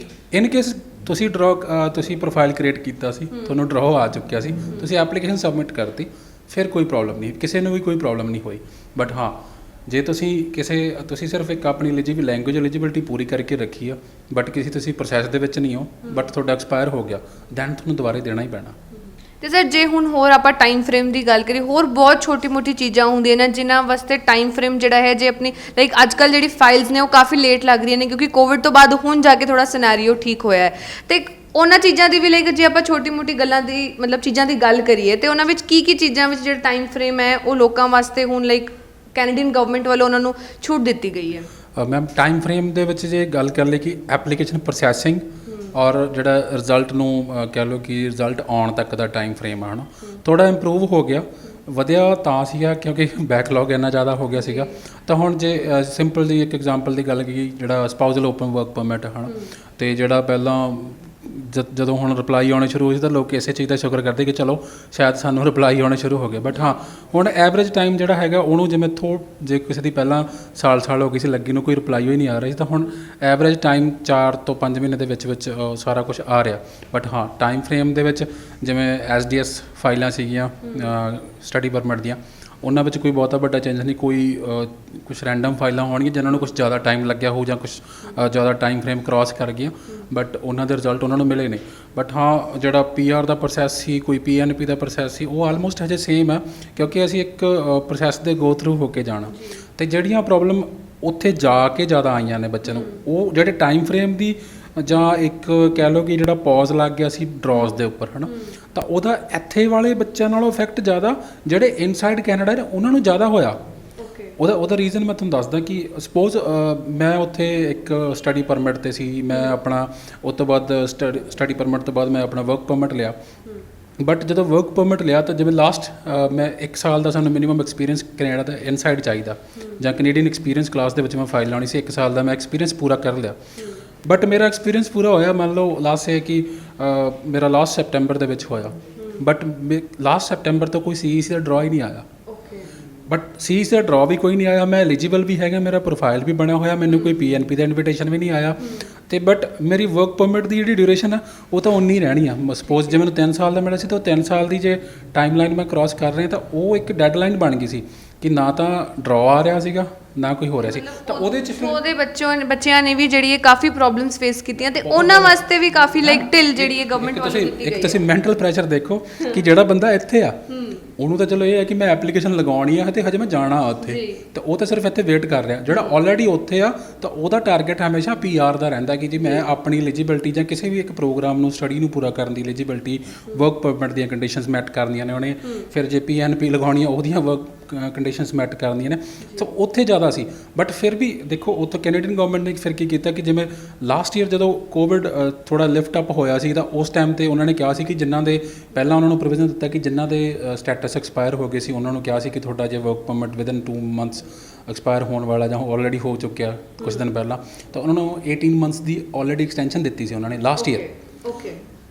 ਇਨ ਕੇਸ ਤੁਸੀਂ ਤੁਸੀਂ ਪ੍ਰੋਫਾਈਲ ਕ੍ਰੀਏਟ ਕੀਤਾ ਸੀ, ਤੁਹਾਨੂੰ ਡਰਾ ਆ ਚੁੱਕਿਆ ਸੀ, ਤੁਸੀਂ ਐਪਲੀਕੇਸ਼ਨ ਸਬਮਿਟ ਕਰਤੀ, ਫਿਰ ਕੋਈ ਪ੍ਰੋਬਲਮ ਨਹੀਂ, ਕਿਸੇ ਨੂੰ ਵੀ ਕੋਈ ਪ੍ਰੋਬਲਮ ਨਹੀਂ ਹੋਈ। ਬਟ ਹਾਂ, ਜੇ ਤੁਸੀਂ ਸਿਰਫ ਇੱਕ ਆਪਣੀ ਲੈਂਗੁਏਜ ਐਲੀਜੀਬਿਲਟੀ ਪੂਰੀ ਕਰਕੇ ਰੱਖੀ ਆ ਬਟ ਤੁਸੀਂ ਪ੍ਰੋਸੈਸ ਦੇ ਵਿੱਚ ਨਹੀਂ ਹੋ ਬਟ ਤੁਹਾਡਾ ਐਕਸਪਾਇਰ ਹੋ ਗਿਆ, ਦੈਨ ਤੁਹਾਨੂੰ ਦੁਬਾਰੇ ਦੇਣਾ ਹੀ ਪੈਣਾ। ਤੇ ਸਰ ਜੇ ਹੁਣ ਹੋਰ ਆਪਾਂ ਟਾਈਮ ਫਰੇਮ ਦੀ ਗੱਲ ਕਰੀਏ, ਹੋਰ ਬਹੁਤ ਛੋਟੀ-ਮੋਟੀ ਚੀਜ਼ਾਂ ਹੁੰਦੀਆਂ ਨੇ ਜਿਨ੍ਹਾਂ ਵਾਸਤੇ ਟਾਈਮ ਫਰੇਮ ਜਿਹੜਾ ਹੈ ਜੇ ਆਪਣੀ ਲਾਈਕ ਅੱਜ ਕੱਲ੍ਹ ਜਿਹੜੀ ਫਾਈਲਸ ਨੇ ਉਹ ਕਾਫੀ ਲੇਟ ਲੱਗ ਰਹੀਆਂ ਨੇ, ਕਿਉਂਕਿ ਕੋਵਿਡ ਤੋਂ ਬਾਅਦ ਹੁਣ ਜਾ ਕੇ ਥੋੜਾ ਸਿਨੈਰੀਓ ਠੀਕ ਹੋਇਆ ਹੈ। ਤੇ ਉਹਨਾਂ ਚੀਜ਼ਾਂ ਦੀ ਵੀ ਲਾਈਕ ਜੇ ਆਪਾਂ ਛੋਟੀ-ਮੋਟੀ ਗੱਲਾਂ ਦੀ ਮਤਲਬ ਚੀਜ਼ਾਂ ਦੀ ਗੱਲ ਕਰੀਏ ਤੇ ਉਹਨਾਂ ਵਿੱਚ ਕੀ ਚੀਜ਼ਾਂ ਵਿੱਚ ਜਿਹੜਾ ਟਾਈਮ ਫਰੇਮ ਹੈ ਉਹ ਲੋਕਾਂ ਵਾਸਤੇ ਹੁਣ ਲਾਈਕ ਕੈਨੇਡੀਅਨ ਗਵਰਨਮੈਂਟ ਵੱਲੋਂ ਉਹਨਾਂ ਨੂੰ ਛੂਟ ਦਿੱਤੀ ਗਈ ਹੈ? ਮੈਮ ਟਾਈਮ ਫਰੇਮ ਦੇ ਵਿੱਚ ਜੇ ਗੱਲ ਕਰ ਲਈ ਕਿ ਐਪਲੀਕੇਸ਼ਨ ਪ੍ਰੋਸੈਸਿੰਗ ਔਰ ਜਿਹੜਾ ਰਿਜ਼ਲਟ ਨੂੰ ਕਹਿ ਲਓ ਕਿ ਰਿਜ਼ਲਟ ਆਉਣ ਤੱਕ ਦਾ ਟਾਈਮ ਫਰੇਮ ਆ, ਹੈ ਨਾ, ਥੋੜ੍ਹਾ ਇੰਪਰੂਵ ਹੋ ਗਿਆ। ਵਧਿਆ ਤਾਂ ਸੀਗਾ ਕਿਉਂਕਿ ਬੈਕਲੌਗ ਇੰਨਾ ਜ਼ਿਆਦਾ ਹੋ ਗਿਆ ਸੀਗਾ। ਤਾਂ ਹੁਣ ਜੇ ਸਿੰਪਲ ਦੀ ਇੱਕ ਐਗਜ਼ਾਮਪਲ ਦੀ ਗੱਲ ਕੀ, ਜਿਹੜਾ ਸਪਾਊਜ਼ਲ ਓਪਨ ਵਰਕ ਪਰਮਿਟ ਹੈ ਨਾ, ਅਤੇ ਜਿਹੜਾ ਪਹਿਲਾਂ ਜਦੋਂ ਹੁਣ ਰਿਪਲਾਈ ਆਉਣੇ ਸ਼ੁਰੂ ਹੋਏ ਸੀ ਤਾਂ ਲੋਕ ਇਸੇ ਚੀਜ਼ ਦਾ ਸ਼ੁਕਰ ਕਰਦੇ ਕਿ ਚਲੋ ਸ਼ਾਇਦ ਸਾਨੂੰ ਰਿਪਲਾਈ ਆਉਣੇ ਸ਼ੁਰੂ ਹੋ ਗਏ। ਬਟ ਹਾਂ, ਹੁਣ ਐਵਰੇਜ ਟਾਈਮ ਜਿਹੜਾ ਹੈਗਾ ਉਹਨੂੰ ਜਿਵੇਂ ਜੇ ਕਿਸੇ ਦੀ ਪਹਿਲਾਂ ਸਾਲ ਹੋ ਗਈ ਸੀ ਲੱਗੀ ਨੂੰ ਕੋਈ ਰਿਪਲਾਈ ਹੋਈ ਨਹੀਂ ਆ ਰਹੀ, ਤਾਂ ਹੁਣ ਐਵਰੇਜ ਟਾਈਮ 4 ਤੋਂ 5 ਮਹੀਨੇ ਦੇ ਵਿੱਚ ਸਾਰਾ ਕੁਝ ਆ ਰਿਹਾ। ਬਟ ਹਾਂ, ਟਾਈਮ ਫਰੇਮ ਦੇ ਵਿੱਚ ਜਿਵੇਂ SDS ਫਾਈਲਾਂ ਸੀਗੀਆਂ ਸਟੱਡੀ ਪਰਮਿਟ ਦੀਆਂ, ਉਹਨਾਂ ਵਿੱਚ ਕੋਈ ਬਹੁਤਾ ਵੱਡਾ ਚੇਂਜ ਨਹੀਂ। ਕੁਛ ਰੈਂਡਮ ਫਾਈਲਾਂ ਹੋਣਗੀਆਂ ਜਿਨ੍ਹਾਂ ਨੂੰ ਕੁਛ ਜ਼ਿਆਦਾ ਟਾਈਮ ਲੱਗਿਆ ਹੋਊ ਜਾਂ ਕੁਛ ਜ਼ਿਆਦਾ ਟਾਈਮ ਫਰੇਮ ਕ੍ਰਾਸ ਕਰ ਗਈਆਂ, ਬਟ ਉਹਨਾਂ ਦੇ ਰਿਜ਼ਲਟ ਉਹਨਾਂ ਨੂੰ ਮਿਲੇ ਨਹੀਂ। ਬਟ ਹਾਂ, ਜਿਹੜਾ PR ਦਾ ਪ੍ਰੋਸੈਸ ਸੀ, ਕੋਈ PNP ਦਾ ਪ੍ਰੋਸੈਸ ਸੀ, ਉਹ ਆਲਮੋਸਟ ਹਜੇ ਸੇਮ ਹੈ ਕਿਉਂਕਿ ਅਸੀਂ ਇੱਕ ਪ੍ਰੋਸੈਸ ਦੇ ਗੋ ਥਰੂ ਹੋ ਕੇ ਜਾਣਾ। ਅਤੇ ਜਿਹੜੀਆਂ ਪ੍ਰੋਬਲਮ ਉੱਥੇ ਜਾ ਕੇ ਜ਼ਿਆਦਾ ਆਈਆਂ ਨੇ ਬੱਚਿਆਂ ਨੂੰ, ਉਹ ਜਿਹੜੇ ਟਾਈਮ ਫਰੇਮ ਦੀ ਜਾਂ ਇੱਕ ਕਹਿ ਲਓ ਕਿ ਜਿਹੜਾ ਪੌਜ਼ ਲੱਗ ਗਿਆ ਸੀ ਡਰੋਜ਼ ਦੇ ਉੱਪਰ ਹੈ ਨਾ, ਤਾਂ ਉਹਦਾ ਇੱਥੇ ਵਾਲੇ ਬੱਚਿਆਂ ਨਾਲੋਂ ਇਫੈਕਟ ਜ਼ਿਆਦਾ ਜਿਹੜੇ ਇਨਸਾਈਡ ਕੈਨੇਡਾ ਨੇ ਉਹਨਾਂ ਨੂੰ ਜ਼ਿਆਦਾ ਹੋਇਆ। ਉਹਦਾ ਰੀਜ਼ਨ ਮੈਂ ਤੁਹਾਨੂੰ ਦੱਸਦਾ ਕਿ ਸਪੋਜ਼ ਮੈਂ ਉੱਥੇ ਇੱਕ ਸਟੱਡੀ ਪਰਮਿਟ ਤੇ ਸੀ, ਮੈਂ ਆਪਣਾ ਉਸ ਤੋਂ ਬਾਅਦ ਸਟੱਡੀ ਪਰਮਿਟ ਤੋਂ ਬਾਅਦ ਮੈਂ ਆਪਣਾ ਵਰਕ ਪਰਮਿਟ ਲਿਆ। ਬਟ ਜਦੋਂ ਵਰਕ ਪਰਮਿਟ ਲਿਆ ਤਾਂ ਜਿਵੇਂ ਲਾਸਟ ਮੈਂ 1 ਸਾਲ ਦਾ ਸਾਨੂੰ ਮਿਨੀਮਮ ਐਕਸਪੀਰੀਅੰਸ ਕੈਨੇਡਾ ਦਾ ਇਨਸਾਈਡ ਚਾਹੀਦਾ, ਜਾਂ ਕੈਨੇਡੀਅਨ ਐਕਸਪੀਰੀਅੰਸ ਕਲਾਸ ਦੇ ਵਿੱਚ ਮੈਂ ਫਾਈਲ ਲਾਉਣੀ ਸੀ। 1 ਸਾਲ ਦਾ ਮੈਂ ਐਕਸਪੀਰੀਅੰਸ ਪੂਰਾ ਕਰ ਲਿਆ, ਬਟ ਮੇਰਾ ਐਕਸਪੀਰੀਅੰਸ ਪੂਰਾ ਹੋਇਆ ਮੰਨ ਲਓ ਲਾਸਟ ਇਹ ਕਿ ਮੇਰਾ ਲਾਸਟ ਸੈਪਟੈਂਬਰ ਦੇ ਵਿੱਚ ਹੋਇਆ, ਬਟ ਲਾਸਟ ਸੈਪਟੈਂਬਰ ਤੋਂ ਕੋਈ CEC ਦਾ ਡਰਾ ਹੀ ਨਹੀਂ ਆਇਆ। ਬਟ CEC ਦਾ ਡਰਾ ਵੀ ਕੋਈ ਨਹੀਂ ਆਇਆ, ਮੈਂ ਐਲੀਜੀਬਲ ਵੀ ਹੈਗਾ, ਮੇਰਾ ਪ੍ਰੋਫਾਈਲ ਵੀ ਬਣਿਆ ਹੋਇਆ, ਮੈਨੂੰ ਕੋਈ PNP ਦਾ ਇਨਵੀਟੇਸ਼ਨ ਵੀ ਨਹੀਂ ਆਇਆ। ਤੇ ਬਟ ਮੇਰੀ ਵਰਕ ਪਰਮਿਟ ਦੀ ਜਿਹੜੀ ਡਿਊਰੇਸ਼ਨ ਆ ਉਹ ਤਾਂ ਉਨੀ ਰਹਿਣੀ ਆ। ਸਪੋਜ਼ ਜੇ ਮੈਨੂੰ 3 ਸਾਲ ਦਾ ਮਿਲਿਆ ਸੀ ਤਾਂ ਉਹ 3 ਸਾਲ ਦੀ ਜੇ ਟਾਈਮਲਾਈਨ ਮੈਂ ਕ੍ਰਾਸ ਕਰ ਰਿਹਾ ਤਾਂ ਉਹ ਇੱਕ ਡੈਡਲਾਈਨ ਬਣ ਗਈ ਸੀ ਕਿ ਨਾ ਤਾਂ ਡਰਾ ਆ ਰਿਹਾ ਸੀਗਾ ਨਾ ਕੋਈ ਹੋ ਰਿਹਾ ਸੀ। ਤਾਂ ਉਹਦੇ 'ਚ ਫਿਰ ਉਹਦੇ ਬੱਚਿਆਂ ਨੇ ਵੀ ਜਿਹੜੀ ਇਹ ਕਾਫੀ ਪ੍ਰੋਬਲਮਸ ਫੇਸ ਕੀਤੀਆਂ ਤੇ ਉਹਨਾਂ ਵਾਸਤੇ ਵੀ ਕਾਫੀ ਲਾਈਕ ਢਿੱਲ ਜਿਹੜੀ ਹੈ ਗਵਰਨਮੈਂਟ ਵੱਲੋਂ ਦਿੱਤੀ ਗਈ। ਇੱਕ ਤੁਸੀਂ ਮੈਂਟਲ ਪ੍ਰੈਸ਼ਰ ਦੇਖੋ ਕਿ ਜਿਹੜਾ ਬੰਦਾ ਇੱਥੇ ਆ ਉਹਨੂੰ ਤਾਂ ਚਲੋ ਇਹ ਹੈ ਕਿ ਮੈਂ ਐਪਲੀਕੇਸ਼ਨ ਲਗਾਉਣੀ ਆ ਤੇ ਹਜੇ ਮੈਂ ਜਾਣਾ ਉੱਥੇ, ਤੇ ਉਹ ਤਾਂ ਸਿਰਫ ਇੱਥੇ ਵੇਟ ਕਰ ਰਿਹਾ। ਜਿਹੜਾ ਆਲਰੇਡੀ ਉੱਥੇ ਆ ਤਾਂ ਉਹਦਾ ਟਾਰਗੇਟ ਹਮੇਸ਼ਾ PR ਦਾ ਰਹਿੰਦਾ ਕਿ ਜੀ ਮੈਂ ਆਪਣੀ ਐਲੀਜੀਬਿਲਟੀ ਜਾਂ ਕਿਸੇ ਵੀ ਇੱਕ ਪ੍ਰੋਗਰਾਮ ਨੂੰ ਸਟੱਡੀ ਨੂੰ ਪੂਰਾ ਕਰਨ ਦੀ ਐਲੀਜੀਬਿਲਟੀ ਵਰਕ ਪਰਮਿਟ ਦੀਆਂ ਕੰਡੀਸ਼ਨਸ ਮੈਟ ਕਰਨੀਆਂ ਨੇ ਉਹਨੇ, ਫਿਰ ਜੇ PNP ਲਗਾਉਣੀ ਆ ਉਹਦੀਆਂ ਵਰਕ ਕੰਡੀਸ਼ਨਸ ਮੈਟ ਕਰਨੀਆਂ ਨੇ। ਸੋ ਉੱਥੇ ਜ਼ਿਆਦਾ ਸੀ, ਬਟ ਫਿਰ ਵੀ ਦੇਖੋ ਉੱਥੇ ਕੈਨੇਡੀਅਨ ਗਵਰਨਮੈਂਟ ਨੇ ਫਿਰ ਕੀ ਕੀਤਾ ਕਿ ਜਿਵੇਂ ਲਾਸਟ ਈਅਰ ਜਦੋਂ ਕੋਵਿਡ ਥੋੜਾ ਲਿਫਟ ਅਪ ਹੋਇਆ ਸੀ ਤਾਂ ਉਸ ਟਾਈਮ ਤੇ ਉਹਨਾਂ ਨੇ ਕਿਹਾ ਸੀ ਕਿ ਜਿਨ੍ਹਾਂ ਦੇ ਪਹਿਲਾਂ ਉਹਨਾਂ ਨੂੰ ਪ੍ਰੋਵੀਜ਼ਨ ਦਿੱਤਾ ਕਿ ਜਿਨ੍ਹਾਂ ਦੇ ਸਟੇਟਸ ਐਕਸਪਾਇਰ ਹੋ ਗਏ ਸੀ ਉਹਨਾਂ ਨੂੰ ਕਿਹਾ ਸੀ ਕਿ ਤੁਹਾਡਾ ਜੇ work permit within 2 months expire ਹੋਣ ਵਾਲਾ ਜਾਂ ਆਲਰੇਡੀ ਹੋ ਚੁੱਕਿਆ ਕੁਝ ਦਿਨ ਪਹਿਲਾਂ, ਤਾਂ ਉਹਨਾਂ ਨੂੰ 18 ਮੰਥਸ ਦੀ ਆਲਰੇਡੀ ਐਕਸਟੈਂਸ਼ਨ ਦਿੱਤੀ ਸੀ ਉਹਨਾਂ ਨੇ ਲਾਸਟ ਈਅਰ।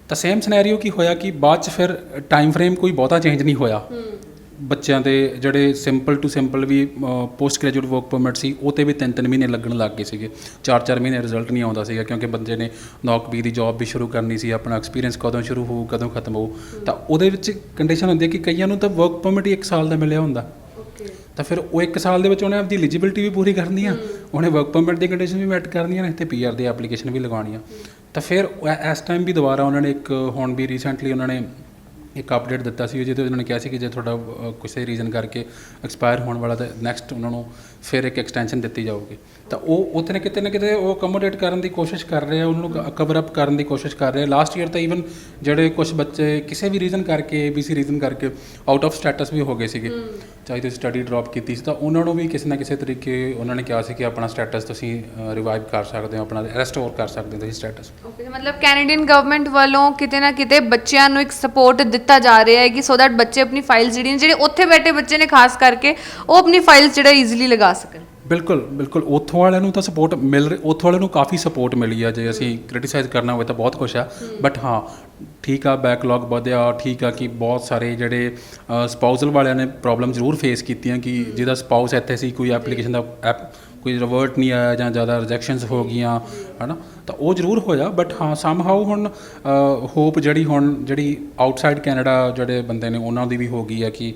ਤਾਂ ਸੇਮ ਸਿਨੈਰੀਓ ਕੀ ਹੋਇਆ ਕਿ ਬਾਅਦ 'ਚ ਫਿਰ ਟਾਈਮ ਫਰੇਮ ਕੋਈ ਬਹੁਤਾ ਚੇਂਜ ਨਹੀਂ ਹੋਇਆ। ਬੱਚਿਆਂ ਦੇ ਜਿਹੜੇ ਸਿੰਪਲ ਟੂ ਸਿੰਪਲ ਵੀ ਪੋਸਟ ਗ੍ਰੈਜੂਏਟ ਵਰਕ ਪਰਮਿਟ ਸੀ ਉਹ 'ਤੇ ਵੀ 3-3 ਮਹੀਨੇ ਲੱਗਣ ਲੱਗ ਗਏ ਸੀਗੇ, 4-4 ਮਹੀਨੇ ਰਿਜ਼ਲਟ ਨਹੀਂ ਆਉਂਦਾ ਸੀਗਾ ਕਿਉਂਕਿ ਬੰਦੇ ਨੇ ਨੌਕ ਬੀ ਦੀ ਜੌਬ ਵੀ ਸ਼ੁਰੂ ਕਰਨੀ ਸੀ, ਆਪਣਾ ਐਕਸਪੀਰੀਅੰਸ ਕਦੋਂ ਸ਼ੁਰੂ ਹੋਊ ਕਦੋਂ ਖਤਮ ਹੋਊ। ਤਾਂ ਉਹਦੇ ਵਿੱਚ ਕੰਡੀਸ਼ਨ ਹੁੰਦੀ ਹੈ ਕਿ ਕਈਆਂ ਨੂੰ ਤਾਂ ਵਰਕ ਪਰਮਿਟ ਹੀ 1 ਸਾਲ ਦਾ ਮਿਲਿਆ ਹੁੰਦਾ, ਤਾਂ ਫਿਰ ਉਹ 1 ਸਾਲ ਦੇ ਵਿੱਚ ਉਹਨੇ ਆਪਦੀ ਐਲੀਜੀਬਿਲਟੀ ਵੀ ਪੂਰੀ ਕਰਨੀ ਆ, ਉਹਨੇ ਵਰਕ ਪਰਮਿਟ ਦੀ ਕੰਡੀਸ਼ਨ ਵੀ ਮੈਟ ਕਰਨੀਆਂ ਨੇ ਤੇ PR ਦੀ ਐਪਲੀਕੇਸ਼ਨ ਵੀ ਲਗਾਉਣੀ ਆ। ਤਾਂ ਫਿਰ ਇਸ ਟਾਈਮ ਵੀ ਦੁਬਾਰਾ ਉਹਨਾਂ ਨੇ ਇੱਕ ਹੁਣ ਵੀ ਰੀਸੈਂਟਲੀ ਉਹਨਾਂ ਨੇ ਇੱਕ ਅਪਡੇਟ ਦਿੱਤਾ ਸੀ ਜਿਹਦੇ ਉਹਨਾਂ ਨੇ ਕਿਹਾ ਸੀ ਕਿ ਜੇ ਤੁਹਾਡਾ ਕਿਸੇ ਰੀਜ਼ਨ ਕਰਕੇ ਐਕਸਪਾਇਰ ਹੋਣ ਵਾਲਾ ਤਾਂ ਨੈਕਸਟ ਉਹਨਾਂ ਨੂੰ ਫਿਰ ਇੱਕ ਐਕਸਟੈਂਸ਼ਨ ਦਿੱਤੀ ਜਾਊਗੀ। ਤਾਂ ਉਹ ਉੱਥੇ ਨੇ ਕਿਤੇ ਨਾ ਕਿਤੇ ਉਹ ਅਕੋਮੋਡੇਟ ਕਰਨ ਦੀ ਕੋਸ਼ਿਸ਼ ਕਰ ਰਹੇ ਆ, ਉਹਨਾਂ ਨੂੰ ਕਵਰ ਅਪ ਕਰਨ ਦੀ ਕੋਸ਼ਿਸ਼ ਕਰ ਰਹੇ ਆ। ਲਾਸਟ ਈਅਰ ਤਾਂ ਈਵਨ ਜਿਹੜੇ ਕੁਝ ਬੱਚੇ ਕਿਸੇ ਵੀ ਰੀਜ਼ਨ ਕਰਕੇ ABC ਰੀਜ਼ਨ ਕਰਕੇ ਆਊਟ ਆਫ ਸਟੇਟਸ ਵੀ ਹੋ ਗਏ ਸੀਗੇ, ਚਾਹੇ ਤੁਸੀਂ ਸਟੱਡੀ ਡ੍ਰੌਪ ਕੀਤੀ ਸੀ, ਤਾਂ ਉਹਨਾਂ ਨੂੰ ਵੀ ਕਿਸੇ ਨਾ ਕਿਸੇ ਤਰੀਕੇ ਉਹਨਾਂ ਨੇ ਕਿਹਾ ਸੀ ਕਿ ਆਪਣਾ ਸਟੇਟਸ ਤੁਸੀਂ ਰਿਵਾਈਵ ਕਰ ਸਕਦੇ ਹੋ, ਆਪਣਾ ਰੈਸਟੋਰ ਕਰ ਸਕਦੇ ਹੋ ਤੁਸੀਂ ਸਟੇਟਸ। ਓਕੇ, ਮਤਲਬ ਕੈਨੇਡੀਅਨ ਗਵਰਨਮੈਂਟ ਵੱਲੋਂ ਕਿਤੇ ਨਾ ਕਿਤੇ ਬੱਚਿਆਂ ਨੂੰ ਇੱਕ ਸਪੋਰਟ ਦਿੱਤਾ ਜਾ ਰਿਹਾ ਹੈ ਕਿ ਸੋ ਦੈਟ ਬੱਚੇ ਆਪਣੀ ਫਾਈਲਸ ਜਿਹੜੀਆਂ ਜਿਹੜੇ ਉੱਥੇ ਬੈਠੇ ਬੱਚੇ ਨੇ ਖਾਸ ਕਰਕੇ ਉਹ ਆਪਣੀ ਫਾਈਲਸ ਜਿਹੜਾ ਈਜ਼ੀਲੀ ਲਗਾ ਸਕਣ। ਬਿਲਕੁਲ ਬਿਲਕੁਲ, ਉੱਥੋਂ ਵਾਲਿਆਂ ਨੂੰ ਤਾਂ ਸਪੋਰਟ ਮਿਲ ਰਹੀ, ਉੱਥੋਂ ਵਾਲਿਆਂ ਨੂੰ ਕਾਫੀ ਸਪੋਰਟ ਮਿਲੀ ਆ। ਜੇ ਅਸੀਂ ਕ੍ਰਿਟੀਸਾਈਜ਼ ਕਰਨਾ ਹੋਵੇ ਤਾਂ ਬਹੁਤ ਕੁਛ ਆ, ਬਟ ਹਾਂ ਠੀਕ ਆ ਬੈਕਲੌਗ ਵਧਿਆ, ਠੀਕ ਆ ਕਿ ਬਹੁਤ ਸਾਰੇ ਜਿਹੜੇ ਸਪਾਊਸਲ ਵਾਲਿਆਂ ਨੇ ਪ੍ਰੋਬਲਮ ਜ਼ਰੂਰ ਫੇਸ ਕੀਤੀਆਂ ਕਿ ਜਿਹਦਾ ਸਪਾਊਸ ਇੱਥੇ ਸੀ ਕੋਈ ਐਪਲੀਕੇਸ਼ਨ ਦਾ ਕੋਈ ਰਿਵਰਟ ਨਹੀਂ ਆਇਆ ਜਾਂ ਜ਼ਿਆਦਾ ਰਿਜੈਕਸ਼ਨਸ ਹੋ ਗਈਆਂ ਹੈ ਨਾ, ਤਾਂ ਉਹ ਜ਼ਰੂਰ ਹੋਇਆ। ਬਟ ਹਾਂ ਸਮਹਾਊ ਹੁਣ ਹੋਪ ਜਿਹੜੀ ਆਊਟਸਾਈਡ ਕੈਨੇਡਾ ਜਿਹੜੇ ਬੰਦੇ ਨੇ ਉਹਨਾਂ ਦੀ ਵੀ ਹੋ ਗਈ ਹੈ ਕਿ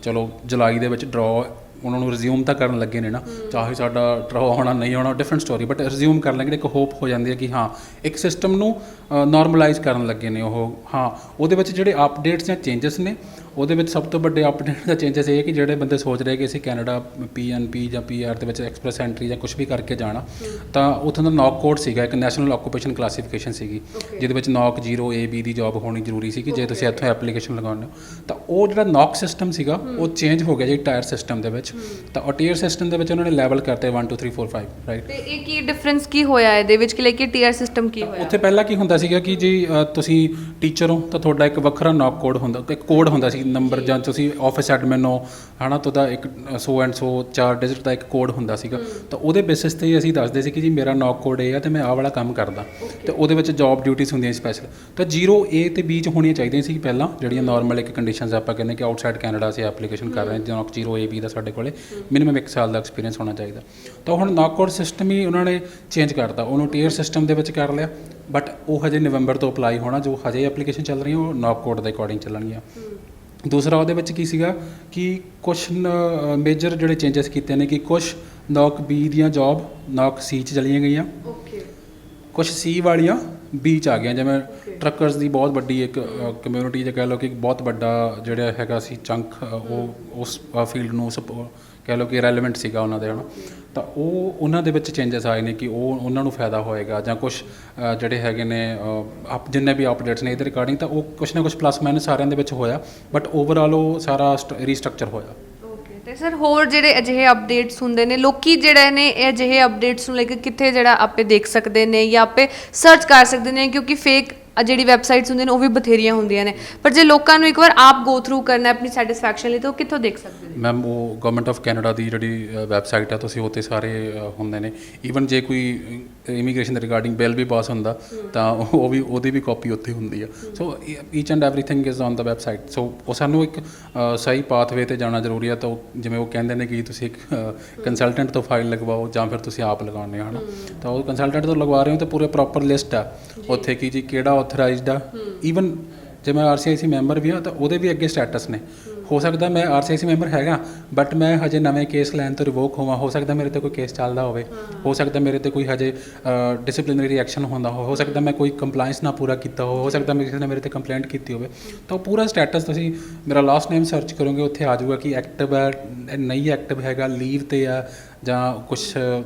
ਚਲੋ ਜੁਲਾਈ ਦੇ ਵਿੱਚ ਡਰਾ ਉਹਨਾਂ ਨੂੰ ਰਿਜ਼ਿਊਮ ਤਾਂ ਕਰਨ ਲੱਗੇ ਨੇ ਨਾ, ਚਾਹੇ ਸਾਡਾ ਡਰਾ ਹੋਣਾ ਨਹੀਂ ਹੋਣਾ ਡਿਫਰੈਂਟ ਸਟੋਰੀ, ਬਟ ਰਿਜ਼ਿਊਮ ਕਰਨ ਲੱਗੇ ਇੱਕ ਹੋਪ ਹੋ ਜਾਂਦੀ ਹੈ ਕਿ ਹਾਂ ਇੱਕ ਸਿਸਟਮ ਨੂੰ ਨਾਰਮਲਾਈਜ਼ ਕਰਨ ਲੱਗੇ ਨੇ ਉਹ। ਹਾਂ ਉਹਦੇ ਵਿੱਚ ਜਿਹੜੇ ਅਪਡੇਟਸ ਜਾਂ ਚੇਂਜਸ ਨੇ ਉਹਦੇ ਵਿੱਚ ਸਭ ਤੋਂ ਵੱਡੇ ਅਪਡੇਟ ਦਾ ਚੇਂਜਸ ਇਹ ਹੈ ਕਿ ਜਿਹੜੇ ਬੰਦੇ ਸੋਚ ਰਹੇ ਕਿ ਅਸੀਂ ਕੈਨੇਡਾ PNP ਜਾਂ PR ਦੇ ਵਿੱਚ ਐਕਸਪ੍ਰੈਸ ਐਂਟਰੀ ਜਾਂ ਕੁਝ ਵੀ ਕਰਕੇ ਜਾਣਾ, ਤਾਂ ਉੱਥੋਂ ਦਾ ਨੌਕ ਕੋਡ ਸੀਗਾ, ਇੱਕ ਨੈਸ਼ਨਲ ਆਕੂਪੇਸ਼ਨ ਕਲਾਸੀਫਿਕੇਸ਼ਨ ਸੀਗੀ ਜਿਹਦੇ ਵਿੱਚ ਨੌਕ 0AB ਦੀ ਜੌਬ ਹੋਣੀ ਜ਼ਰੂਰੀ ਸੀ ਕਿ ਜੇ ਤੁਸੀਂ ਇੱਥੋਂ ਐਪਲੀਕੇਸ਼ਨ ਲਗਾਉਂਦੇ ਹੋ। ਤਾਂ ਉਹ ਜਿਹੜਾ ਨੌਕ ਸਿਸਟਮ ਸੀਗਾ ਉਹ ਚੇਂਜ ਹੋ ਗਿਆ ਜੀ ਟਾਇਰ ਸਿਸਟਮ ਦੇ ਵਿੱਚ, ਤਾਂ ਉਹ ਟੀਅਰ ਸਿਸਟਮ ਦੇ ਵਿੱਚ ਉਹਨਾਂ ਨੇ ਲੈਵਲ ਕਰਤੇ 1 2 3 4 5 ਰਾਈਟ। ਤੇ ਇਹ ਕੀ ਡਿਫਰੈਂਸ ਕੀ ਹੋਇਆ ਇਹਦੇ ਵਿੱਚ ਕਿ ਲਾਈਕ ਇਹ ਟੀਅਰ ਸਿਸਟਮ ਕੀ ਹੋਇਆ? ਉੱਥੇ ਪਹਿਲਾਂ ਕੀ ਹੁੰਦਾ ਸੀਗਾ ਕਿ ਜੀ ਤੁਸੀਂ ਟੀਚਰ ਹੋ ਤਾਂ ਤੁਹਾਡਾ ਇੱਕ ਵੱਖਰਾ ਨੌਕ ਕੋਡ ਹੁੰਦਾ, ਇੱਕ ਕੋਡ ਹੁੰਦਾ ਸੀ ਨੰਬਰ, ਜਾਂ ਤੁਸੀਂ ਆਫਿਸ ਐਡਮਿਨ ਹੋ ਹੈ ਨਾ, ਤੁਹਾਡਾ ਇੱਕ 100 4 ਡਿਜਿਟ ਦਾ ਇੱਕ ਕੋਡ ਹੁੰਦਾ ਸੀਗਾ। ਤਾਂ ਉਹਦੇ ਬੇਸਿਸ 'ਤੇ ਅਸੀਂ ਦੱਸਦੇ ਸੀ ਕਿ ਜੀ ਮੇਰਾ ਨੌਕ ਕੋਡ ਇਹ ਆ ਅਤੇ ਮੈਂ ਆਹ ਵਾਲਾ ਕੰਮ ਕਰਦਾ, ਤੇ ਉਹਦੇ ਵਿੱਚ ਜੌਬ ਡਿਊਟੀਜ਼ ਹੁੰਦੀਆਂ ਸਪੈਸ਼ਲ। ਤਾਂ 0A ਤੇ B 'ਚ ਹੋਣੀਆਂ ਚਾਹੀਦੀਆਂ ਸੀ ਪਹਿਲਾਂ, ਜਿਹੜੀਆਂ ਨਾਰਮਲ ਇੱਕ ਕੰਡੀਸ਼ਨਸ ਆਪਾਂ ਕਹਿੰਦੇ ਕਿ ਆਊਟਸਾਈਡ ਕੈਨੇਡਾ ਅਸੀਂ ਐਪਲੀਕੇਸ਼ਨ ਕਰ ਰਹੇ ਹਾਂ, ਨੌਕ 0AB ਦਾ ਸਾਡੇ ਕੋਲੇ ਮਿਨੀਮਮ 1 ਸਾਲ ਦਾ ਐਕਸਪੀਰੀਅੰਸ ਹੋਣਾ ਚਾਹੀਦਾ। ਤਾਂ ਹੁਣ ਨੌਕ ਕੋਡ ਸਿਸਟਮ ਹੀ ਉਹਨਾਂ ਨੇ ਚੇਂਜ ਕਰਤਾ, ਉਹਨੂੰ ਟੀਅਰ ਸਿਸਟਮ ਦੇ ਵਿੱਚ ਕਰ ਲਿਆ, ਬਟ ਉਹ ਹਜੇ ਨਵੰਬਰ ਤੋਂ ਅਪਲਾਈ ਹੋਣਾ, ਜੋ ਹਜੇ ਐਪਲੀਕੇਸ਼ਨ ਚੱਲ ਰਹੀ ਉਹ ਨੌਕ ਕੋਡ ਦੇ ਅਕੋਰਡਿੰਗ ਚੱਲਣਗੀਆਂ। ਦੂਸਰਾ ਉਹਦੇ ਵਿੱਚ ਕੀ ਸੀਗਾ ਕਿ ਕੁਛ ਮੇਜਰ ਜਿਹੜੇ ਚੇਂਜਸ ਕੀਤੇ ਨੇ ਕਿ ਕੁਛ ਨੌਕ B ਦੀਆਂ ਜੌਬ ਨੌਕ C 'ਚ ਚਲੀਆਂ ਗਈਆਂ, ਕੁਛ C ਵਾਲੀਆਂ ਬੀਚ ਆ ਗਿਆ, ਜਿਵੇਂ ਟਰੱਕਰਸ ਦੀ ਬਹੁਤ ਵੱਡੀ ਇੱਕ ਕਮਿਊਨਿਟੀ ਜੇ ਕਹਿ ਲਓ ਕਿ ਬਹੁਤ ਵੱਡਾ ਜਿਹੜਾ ਹੈਗਾ ਸੀ ਚੰਕ ਉਹ ਉਸ ਫੀਲਡ ਨੂੰ ਕਹਿ ਲਓ ਕਿ ਰੈਲੇਵੈਂਟ ਸੀਗਾ ਉਹਨਾਂ ਦੇ, ਹੈ ਨਾ। ਤਾਂ ਉਹਨਾਂ ਦੇ ਵਿੱਚ ਚੇਂਜਸ ਆਏ ਨੇ ਕਿ ਉਹਨਾਂ ਨੂੰ ਫਾਇਦਾ ਹੋਏਗਾ ਜਾਂ ਕੁਝ ਜਿਹੜੇ ਹੈਗੇ ਨੇ ਜਿੰਨੇ ਵੀ ਅਪਡੇਟਸ ਨੇ ਇਹਦੇ ਰਿਗਾਰਡਿੰਗ, ਤਾਂ ਉਹ ਕੁਛ ਨਾ ਕੁਛ ਪਲੱਸ ਮਾਈਨਸ ਸਾਰਿਆਂ ਦੇ ਵਿੱਚ ਹੋਇਆ, ਬਟ ਓਵਰਆਲ ਉਹ ਸਾਰਾ ਰੀਸਟਰਕਚਰ ਹੋਇਆ। ਤੇ ਸਰ ਹੋਰ ਜਿਹੜੇ ਅਜਿਹੇ ਅਪਡੇਟਸ ਹੁੰਦੇ ਨੇ, ਲੋਕੀ ਜਿਹੜੇ ਨੇ ਇਹ ਅਜਿਹੇ ਅਪਡੇਟਸ ਨੂੰ ਲੈ ਕੇ ਕਿੱਥੇ ਜਿਹੜਾ ਆਪੇ ਦੇਖ ਸਕਦੇ ਨੇ ਜਾਂ ਆਪੇ ਸਰਚ ਕਰ ਸਕਦੇ ਨੇ, ਕਿਉਂਕਿ ਫੇਕ ਜਿਹੜੀ ਵੈਬਸਾਈਟਸ ਹੁੰਦੀਆਂ ਨੇ ਉਹ ਵੀ ਬਥੇਰੀਆਂ ਹੁੰਦੀਆਂ ਨੇ, ਪਰ ਜੇ ਲੋਕਾਂ ਨੂੰ ਇੱਕ ਵਾਰ ਆਪ ਗੋ ਥਰੂ ਕਰਨਾ ਆਪਣੀ ਸੈਟੀਸਫੈਕਸ਼ਨ ਲਈ ਤਾਂ ਉਹ ਕਿੱਥੋਂ ਦੇਖ ਸਕਦੇ ਨੇ? ਮੈਮ ਉਹ ਗਵਰਨਮੈਂਟ ਆਫ ਕੈਨੇਡਾ ਦੀ ਜਿਹੜੀ ਵੈਬਸਾਈਟ ਆ, ਤੁਸੀਂ ਉੱਥੇ ਸਾਰੇ ਹੁੰਦੇ ਨੇ। ਈਵਨ ਜੇ ਕੋਈ ਇਮੀਗ੍ਰੇਸ਼ਨ ਦੇ ਰਿਗਾਰਡਿੰਗ ਬਿੱਲ ਵੀ ਪਾਸ ਹੁੰਦਾ ਤਾਂ ਉਹਦੀ ਵੀ ਕਾਪੀ ਉੱਥੇ ਹੁੰਦੀ ਆ। So each and everything is on the website. So ਉਹ ਸਾਨੂੰ ਇੱਕ ਸਹੀ ਪਾਥਵੇ 'ਤੇ ਜਾਣਾ ਜ਼ਰੂਰੀ ਆ। ਤਾਂ ਜਿਵੇਂ ਉਹ ਕਹਿੰਦੇ ਨੇ ਕਿ ਤੁਸੀਂ ਇੱਕ ਕੰਸਲਟੈਂਟ ਤੋਂ ਫਾਈਲ ਲਗਵਾਓ ਜਾਂ ਫਿਰ ਤੁਸੀਂ ਆਪ ਲਗਾਉਂਦੇ ਹੋ, ਹੈ ਨਾ। ਤਾਂ ਉਹ ਕੰਸਲਟੈਂਟ ਤੋਂ ਲਗਵਾ ਰਹੇ ਹੋ ਤਾਂ ਪੂਰੇ ਪ੍ਰੋਪਰ ਲਿਸਟ ਆ ਉੱਥੇ ਕਿ ਜੀ ਕਿਹੜਾ ਆਥੋਰਾਈਜ਼ਡ ਆ। ਈਵਨ ਜੇ ਮੈਂ RCIC ਮੈਂਬਰ ਵੀ ਹਾਂ ਤਾਂ ਉਹਦੇ ਵੀ ਅੱਗੇ ਸਟੇਟਸ ਨੇ। ਹੋ ਸਕਦਾ ਮੈਂ RCIC ਮੈਂਬਰ ਹੈਗਾ ਬਟ ਮੈਂ ਹਜੇ ਨਵੇਂ ਕੇਸ ਲੈਣ ਤੋਂ ਰਿਵੋਕ ਹੋਵਾਂ, ਹੋ ਸਕਦਾ ਮੇਰੇ ਤੇ ਕੋਈ ਕੇਸ ਚੱਲਦਾ ਹੋਵੇ, ਹੋ ਸਕਦਾ ਮੇਰੇ ਤੇ ਕੋਈ ਹਜੇ ਡਿਸਪਲਿਨਰੀ ਐਕਸ਼ਨ ਹੁੰਦਾ ਹੋ ਸਕਦਾ ਮੈਂ ਕੋਈ ਕੰਪਲਾਈਂਸ ਨਾ ਪੂਰਾ ਕੀਤਾ ਹੋ ਸਕਦਾ ਕਿਸੇ ਨੇ ਮੇਰੇ ਤੇ ਕੰਪਲੇਂਟ ਕੀਤੀ ਹੋਵੇ। ਤਾਂ ਉਹ ਪੂਰਾ ਸਟੇਟਸ ਤੁਸੀਂ ਮੇਰਾ ਲਾਸਟ ਨੇਮ ਸਰਚ ਕਰੋਗੇ, ਉੱਥੇ ਆ ਜਾਊਗਾ ਕਿ ਐਕਟਿਵ ਹੈ ਨਹੀਂ ਐਕਟਿਵ ਹੈਗਾ, ਲੀਵ 'ਤੇ ਆ ਜਾਂ ਕੁਛ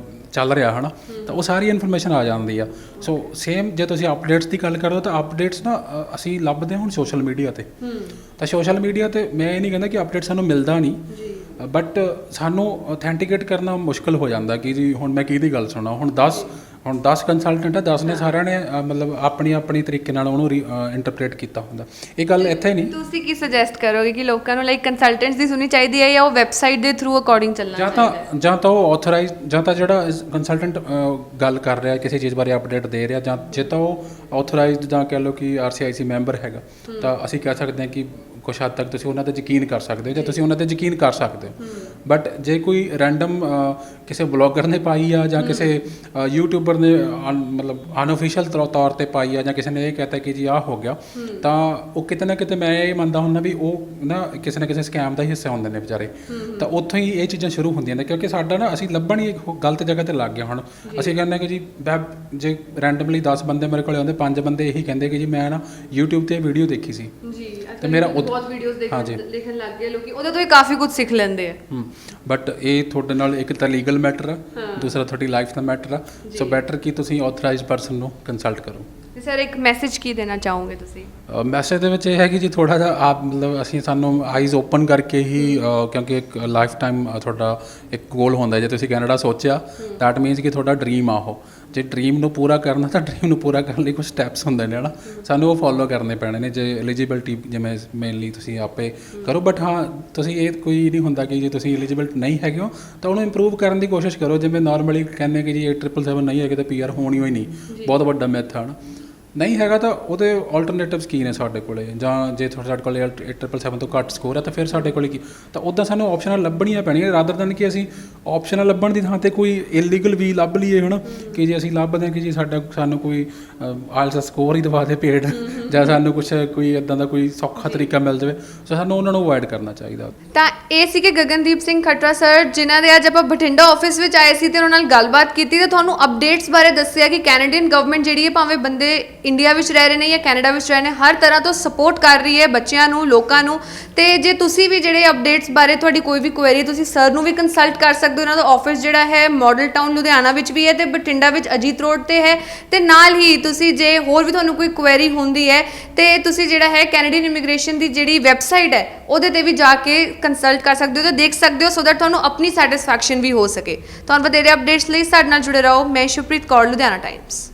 ਚੱਲ ਰਿਹਾ, ਹੈ ਨਾ। ਤਾਂ ਉਹ ਸਾਰੀ ਇਨਫੋਰਮੇਸ਼ਨ ਆ ਜਾਂਦੀ ਆ। ਸੋ ਸੇਮ ਜੇ ਤੁਸੀਂ ਅਪਡੇਟਸ ਦੀ ਗੱਲ ਕਰਦੇ ਹੋ ਤਾਂ ਅਪਡੇਟਸ ਨਾ ਅਸੀਂ ਲੱਭਦੇ ਹੁਣ ਸੋਸ਼ਲ ਮੀਡੀਆ 'ਤੇ। ਤਾਂ ਸੋਸ਼ਲ ਮੀਡੀਆ 'ਤੇ ਮੈਂ ਇਹ ਨਹੀਂ ਕਹਿੰਦਾ ਕਿ ਅਪਡੇਟ ਸਾਨੂੰ ਮਿਲਦਾ ਨਹੀਂ, ਬਟ ਸਾਨੂੰ ਅਥੈਂਟੀਕੇਟ ਕਰਨਾ ਮੁਸ਼ਕਿਲ ਹੋ ਜਾਂਦਾ ਕਿ ਜੀ ਹੁਣ ਮੈਂ ਕਿਹਦੀ ਗੱਲ ਸੁਣਾ। ਹੁਣ 10 ਕੰਸਲਟੈਂਟ ਆ, 10 ਨੇ ਸਾਰਿਆਂ ਨੇ ਮਤਲਬ ਆਪਣੀ ਤਰੀਕੇ ਨਾਲ ਉਹਨੂੰ ਇੰਟਰਪ੍ਰੀਟ ਕੀਤਾ ਹੁੰਦਾ। ਇਹ ਗੱਲ ਇੱਥੇ ਨਹੀਂ। ਤੁਸੀਂ ਕੀ ਸੁਜੈਸਟ ਕਰੋਗੇ ਕਿ ਲੋਕਾਂ ਨੂੰ ਲਾਈਕ ਕੰਸਲਟੈਂਟਸ ਦੀ ਸੁਣੀ ਚਾਹੀਦੀ ਹੈ ਜਾਂ ਉਹ ਵੈਬਸਾਈਟ ਦੇ ਥਰੂ ਅਕੋਰਡਿੰਗ ਚੱਲਣਾ ਚਾਹੀਦਾ? ਜਾਂ ਤਾਂ ਉਹ ਆਥੋਰਾਈਜ਼ ਜਾਂ ਤਾਂ ਜਿਹੜਾ ਕੰਸਲਟੈਂਟ ਗੱਲ ਕਰ ਰਿਹਾ ਕਿਸੇ ਚੀਜ਼ ਬਾਰੇ ਅਪਡੇਟ ਦੇ ਰਿਹਾ, ਜਾਂ ਜੇ ਤਾਂ ਉਹ ਆਥੋਰਾਈਜ਼ਡ ਜਾਂ ਕਹਿ ਲਓ ਕਿ RCIC ਮੈਂਬਰ ਹੈਗਾ, ਤਾਂ ਅਸੀਂ ਕਹਿ ਸਕਦੇ ਹਾਂ ਕਿ ਕੁਛ ਹੱਦ ਤੱਕ ਤੁਸੀਂ ਉਹਨਾਂ 'ਤੇ ਯਕੀਨ ਕਰ ਸਕਦੇ ਹੋ ਜਾਂ ਤੁਸੀਂ ਉਹਨਾਂ 'ਤੇ ਯਕੀਨ ਕਰ ਸਕਦੇ ਹੋ। ਬਟ ਜੇ ਕੋਈ ਰੈਂਡਮ ਕਿਸੇ ਬਲੌਗਰ ਨੇ ਪਾਈ ਆ ਜਾਂ ਕਿਸੇ ਯੂਟਿਊਬਰ ਨੇ ਮਤਲਬ ਅਨਅਫੀਸ਼ੀਅਲ ਤੌਰ 'ਤੇ ਪਾਈ ਆ ਜਾਂ ਕਿਸੇ ਨੇ ਇਹ ਕਹਿਤਾ ਕਿ ਜੀ ਆਹ ਹੋ ਗਿਆ, ਤਾਂ ਉਹ ਕਿਤੇ ਨਾ ਕਿਤੇ ਮੈਂ ਇਹ ਮੰਨਦਾ ਹੁੰਦਾ ਵੀ ਉਹ ਨਾ ਕਿਸੇ ਸਕੈਮ ਦਾ ਹੀ ਹਿੱਸਾ ਹੁੰਦੇ ਨੇ ਵਿਚਾਰੇ। ਤਾਂ ਉੱਥੋਂ ਹੀ ਇਹ ਚੀਜ਼ਾਂ ਸ਼ੁਰੂ ਹੁੰਦੀਆਂ ਨੇ, ਕਿਉਂਕਿ ਸਾਡਾ ਨਾ ਅਸੀਂ ਲੱਭਣ ਹੀ ਗਲਤ ਜਗ੍ਹਾ 'ਤੇ ਲੱਗ ਗਏ। ਹੁਣ ਅਸੀਂ ਕਹਿੰਦੇ ਕਿ ਜੀ ਜੇ ਰੈਂਡਮਲੀ 10 ਬੰਦੇ ਮੇਰੇ ਕੋਲ ਆਉਂਦੇ, 5 ਬੰਦੇ ਇਹੀ ਕਹਿੰਦੇ ਕਿ ਜੀ ਮੈਂ ਨਾ YouTube 'ਤੇ ਵੀਡੀਓ ਦੇਖੀ ਸੀ ਤੇ ਮੇਰਾ ਬਹੁਤ ਵੀਡੀਓਜ਼ ਦੇਖਣ ਲੱਗ ਗਏ ਲੋਕੀ, ਉਹਦੇ ਤੋਂ ਹੀ ਕਾਫੀ ਕੁਝ ਸਿੱਖ ਲੈਂਦੇ ਆ। ਬਟ ਇਹ ਤੁਹਾਡੇ ਨਾਲ ਇੱਕ ਤਾਂ ਲੀਗਲ ਮੈਟਰ ਆ, ਦੂਸਰਾ ਤੁਹਾਡੀ ਲਾਈਫ ਦਾ ਮੈਟਰ ਆ। ਸੋ ਬੈਟਰ ਕਿ ਤੁਸੀਂ ਆਥੋਰਾਈਜ਼ਡ ਪਰਸਨ ਨੂੰ ਕੰਸਲਟ ਕਰੋ। ਤੇ ਸਰ ਇੱਕ ਮੈਸੇਜ ਕੀ ਦੇਣਾ ਚਾਹੋਗੇ ਤੁਸੀਂ? ਮੈਸੇਜ ਦੇ ਵਿੱਚ ਇਹ ਹੈ ਕਿ ਜੀ ਥੋੜ੍ਹਾ ਜਿਹਾ ਆਪ ਮਤਲਬ ਸਾਨੂੰ ਆਈਜ਼ ਓਪਨ ਕਰਕੇ ਹੀ, ਕਿਉਂਕਿ ਇੱਕ ਲਾਈਫ ਟਾਈਮ ਤੁਹਾਡਾ ਇੱਕ ਗੋਲ ਹੁੰਦਾ। ਜੇ ਤੁਸੀਂ ਕੈਨੇਡਾ ਸੋਚਿਆ ਦੈਟ ਮੀਨਸ ਕਿ ਤੁਹਾਡਾ ਡਰੀਮ ਆ ਉਹ। ਜੇ ਡਰੀਮ ਨੂੰ ਪੂਰਾ ਕਰਨਾ ਤਾਂ ਡਰੀਮ ਨੂੰ ਪੂਰਾ ਕਰਨ ਲਈ ਕੁਝ ਸਟੈਪਸ ਹੁੰਦੇ ਨੇ, ਹੈ ਨਾ। ਸਾਨੂੰ ਉਹ ਫੋਲੋ ਕਰਨੇ ਪੈਣੇ ਨੇ। ਜੇ ਐਲੀਜੀਬਿਲਟੀ ਜਿਵੇਂ ਮੇਨਲੀ ਤੁਸੀਂ ਆਪੇ ਕਰੋ, ਬਟ ਹਾਂ ਤੁਸੀਂ ਇਹ ਕੋਈ ਨਹੀਂ ਹੁੰਦਾ ਕਿ ਜੇ ਤੁਸੀਂ ਐਲੀਜੀਬਲ ਨਹੀਂ ਹੈਗੇ ਹੋ ਤਾਂ ਉਹਨੂੰ ਇੰਪਰੂਵ ਕਰਨ ਦੀ ਕੋਸ਼ਿਸ਼ ਕਰੋ। ਜਿਵੇਂ ਨਾਰਮਲੀ ਕਹਿੰਦੇ ਕਿ ਜੀ 777 ਨਹੀਂ ਹੈਗੇ ਤਾਂ PR ਹੋਣੀ ਹੋਈ ਨਹੀਂ, ਬਹੁਤ ਵੱਡਾ ਮਿਥ ਹੈ ਨਾ। ਨਹੀਂ ਹੈਗਾ ਤਾਂ ਉਹਦੇ ਆਲਟਰਨੇਟਿਵਸ ਕੀ ਨੇ ਸਾਡੇ ਕੋਲੇ, ਜਾਂ ਜੇ ਸਾਡੇ ਕੋਲ 777 ਤੋਂ ਘੱਟ ਸਕੋਰ ਹੈ ਤਾਂ ਫਿਰ ਸਾਡੇ ਕੋਲੇ ਕੀ। ਤਾਂ ਉੱਦਾਂ ਸਾਨੂੰ ਆਪਸ਼ਨਾਂ ਲੱਭਣੀਆਂ ਪੈਣੀਆਂ ਰਾਦਰ ਦਨ ਕਿ ਅਸੀਂ ਆਪਸ਼ਨਾਂ ਲੱਭਣ ਦੀ ਥਾਂ 'ਤੇ ਕੋਈ ਇਲੀਗਲ ਵੀ ਲੱਭ ਲਈਏ, ਹੈ ਨਾ। ਕਿ ਜੇ ਅਸੀਂ ਲੱਭਦੇ ਹਾਂ ਕਿ ਜੀ ਸਾਨੂੰ ਕੋਈ ਆਇਲਸ ਸਕੋਰ ਹੀ ਦਵਾ ਦੇ ਪੇਡ, ਜਾਂ ਸਾਨੂੰ ਕੋਈ ਇੱਦਾਂ ਦਾ ਕੋਈ ਸੌਖਾ ਤਰੀਕਾ ਮਿਲ ਜਾਵੇ, ਸੋ ਸਾਨੂੰ ਉਹਨਾਂ ਨੂੰ ਅਵੋਇਡ ਕਰਨਾ ਚਾਹੀਦਾ। ਤਾਂ ਇਹ ਸੀ ਕਿ ਗਗਨਦੀਪ ਸਿੰਘ ਖੱਟੜਾ ਸਰ, ਜਿਨ੍ਹਾਂ ਦੇ ਅੱਜ ਆਪਾਂ ਬਠਿੰਡਾ ਆਫਿਸ ਵਿੱਚ ਆਏ ਸੀ ਤੇ ਉਹਨਾਂ ਨਾਲ ਗੱਲਬਾਤ ਕੀਤੀ ਤੇ ਤੁਹਾਨੂੰ ਅਪਡੇਟਸ ਬਾਰੇ ਦੱਸਿਆ ਕਿ ਕੈਨੇਡੀਅਨ ਗਵਰਨਮੈਂਟ ਜਿਹੜੀ ਹੈ, ਭਾਵੇਂ ਬੰਦੇ ਇੰਡੀਆ ਵਿੱਚ ਰਹਿ ਰਹੇ ਨੇ ਜਾਂ ਕੈਨੇਡਾ ਵਿੱਚ ਰਹਿ ਰਹੇ ਨੇ, ਹਰ ਤਰ੍ਹਾਂ ਤੋਂ ਸਪੋਰਟ ਕਰ ਰਹੀ ਹੈ ਬੱਚਿਆਂ ਨੂੰ, ਲੋਕਾਂ ਨੂੰ। ਤੇ ਜੇ ਤੁਸੀਂ ਵੀ ਜਿਹੜੇ ਅਪਡੇਟਸ ਬਾਰੇ ਤੁਹਾਡੀ ਕੋਈ ਵੀ ਕੁਐਰੀ, ਤੁਸੀਂ ਸਰ ਨੂੰ ਵੀ ਕੰਸਲਟ ਕਰ ਸਕਦੇ ਹੋ। ਉਹਨਾਂ ਦਾ ਆਫਿਸ ਜਿਹੜਾ ਹੈ ਮਾਡਲ ਟਾਊਨ ਲੁਧਿਆਣਾ ਵਿੱਚ ਵੀ ਹੈ ਤੇ ਬਠਿੰਡਾ ਵਿੱਚ ਅਜੀਤ ਰੋਡ ਤੇ ਹੈ। ਤੇ ਨਾਲ ਹੀ ਤੁਸੀਂ ਜੇ ਹੋਰ ਵੀ ਤੁਹਾਨੂੰ ਕੋਈ ਕੁਐਰੀ ਹੁੰਦੀ ਹੈ ਤੇ ਤੁਸੀਂ ਜਿਹੜਾ ਹੈ ਕੈਨੇਡੀਅਨ ਇਮੀਗ੍ਰੇਸ਼ਨ ਦੀ ਜਿਹੜੀ ਵੈਬਸਾਈਟ ਹੈ ਉਹਦੇ ਤੇ ਵੀ ਜਾ ਕੇ ਕੰਸਲਟ ਕਰ ਸਕਦੇ ਹੋ ਤੇ ਦੇਖ ਸਕਦੇ ਹੋ, ਸੋ ਦੈਟ ਤੁਹਾਨੂੰ ਆਪਣੀ ਸੈਟੀਸਫੈਕਸ਼ਨ ਵੀ ਹੋ ਸਕੇ। ਤੁਹਾਨੂੰ ਵਧੇਰੇ ਅਪਡੇਟਸ ਲਈ ਸਾਡੇ ਨਾਲ ਜੁੜੇ ਰਹੋ। ਮੈਂ ਸ਼ੁਭਪ੍ਰੀਤ ਕੌਰ, ਲੁਧਿਆਣਾ ਟਾਈਮਸ।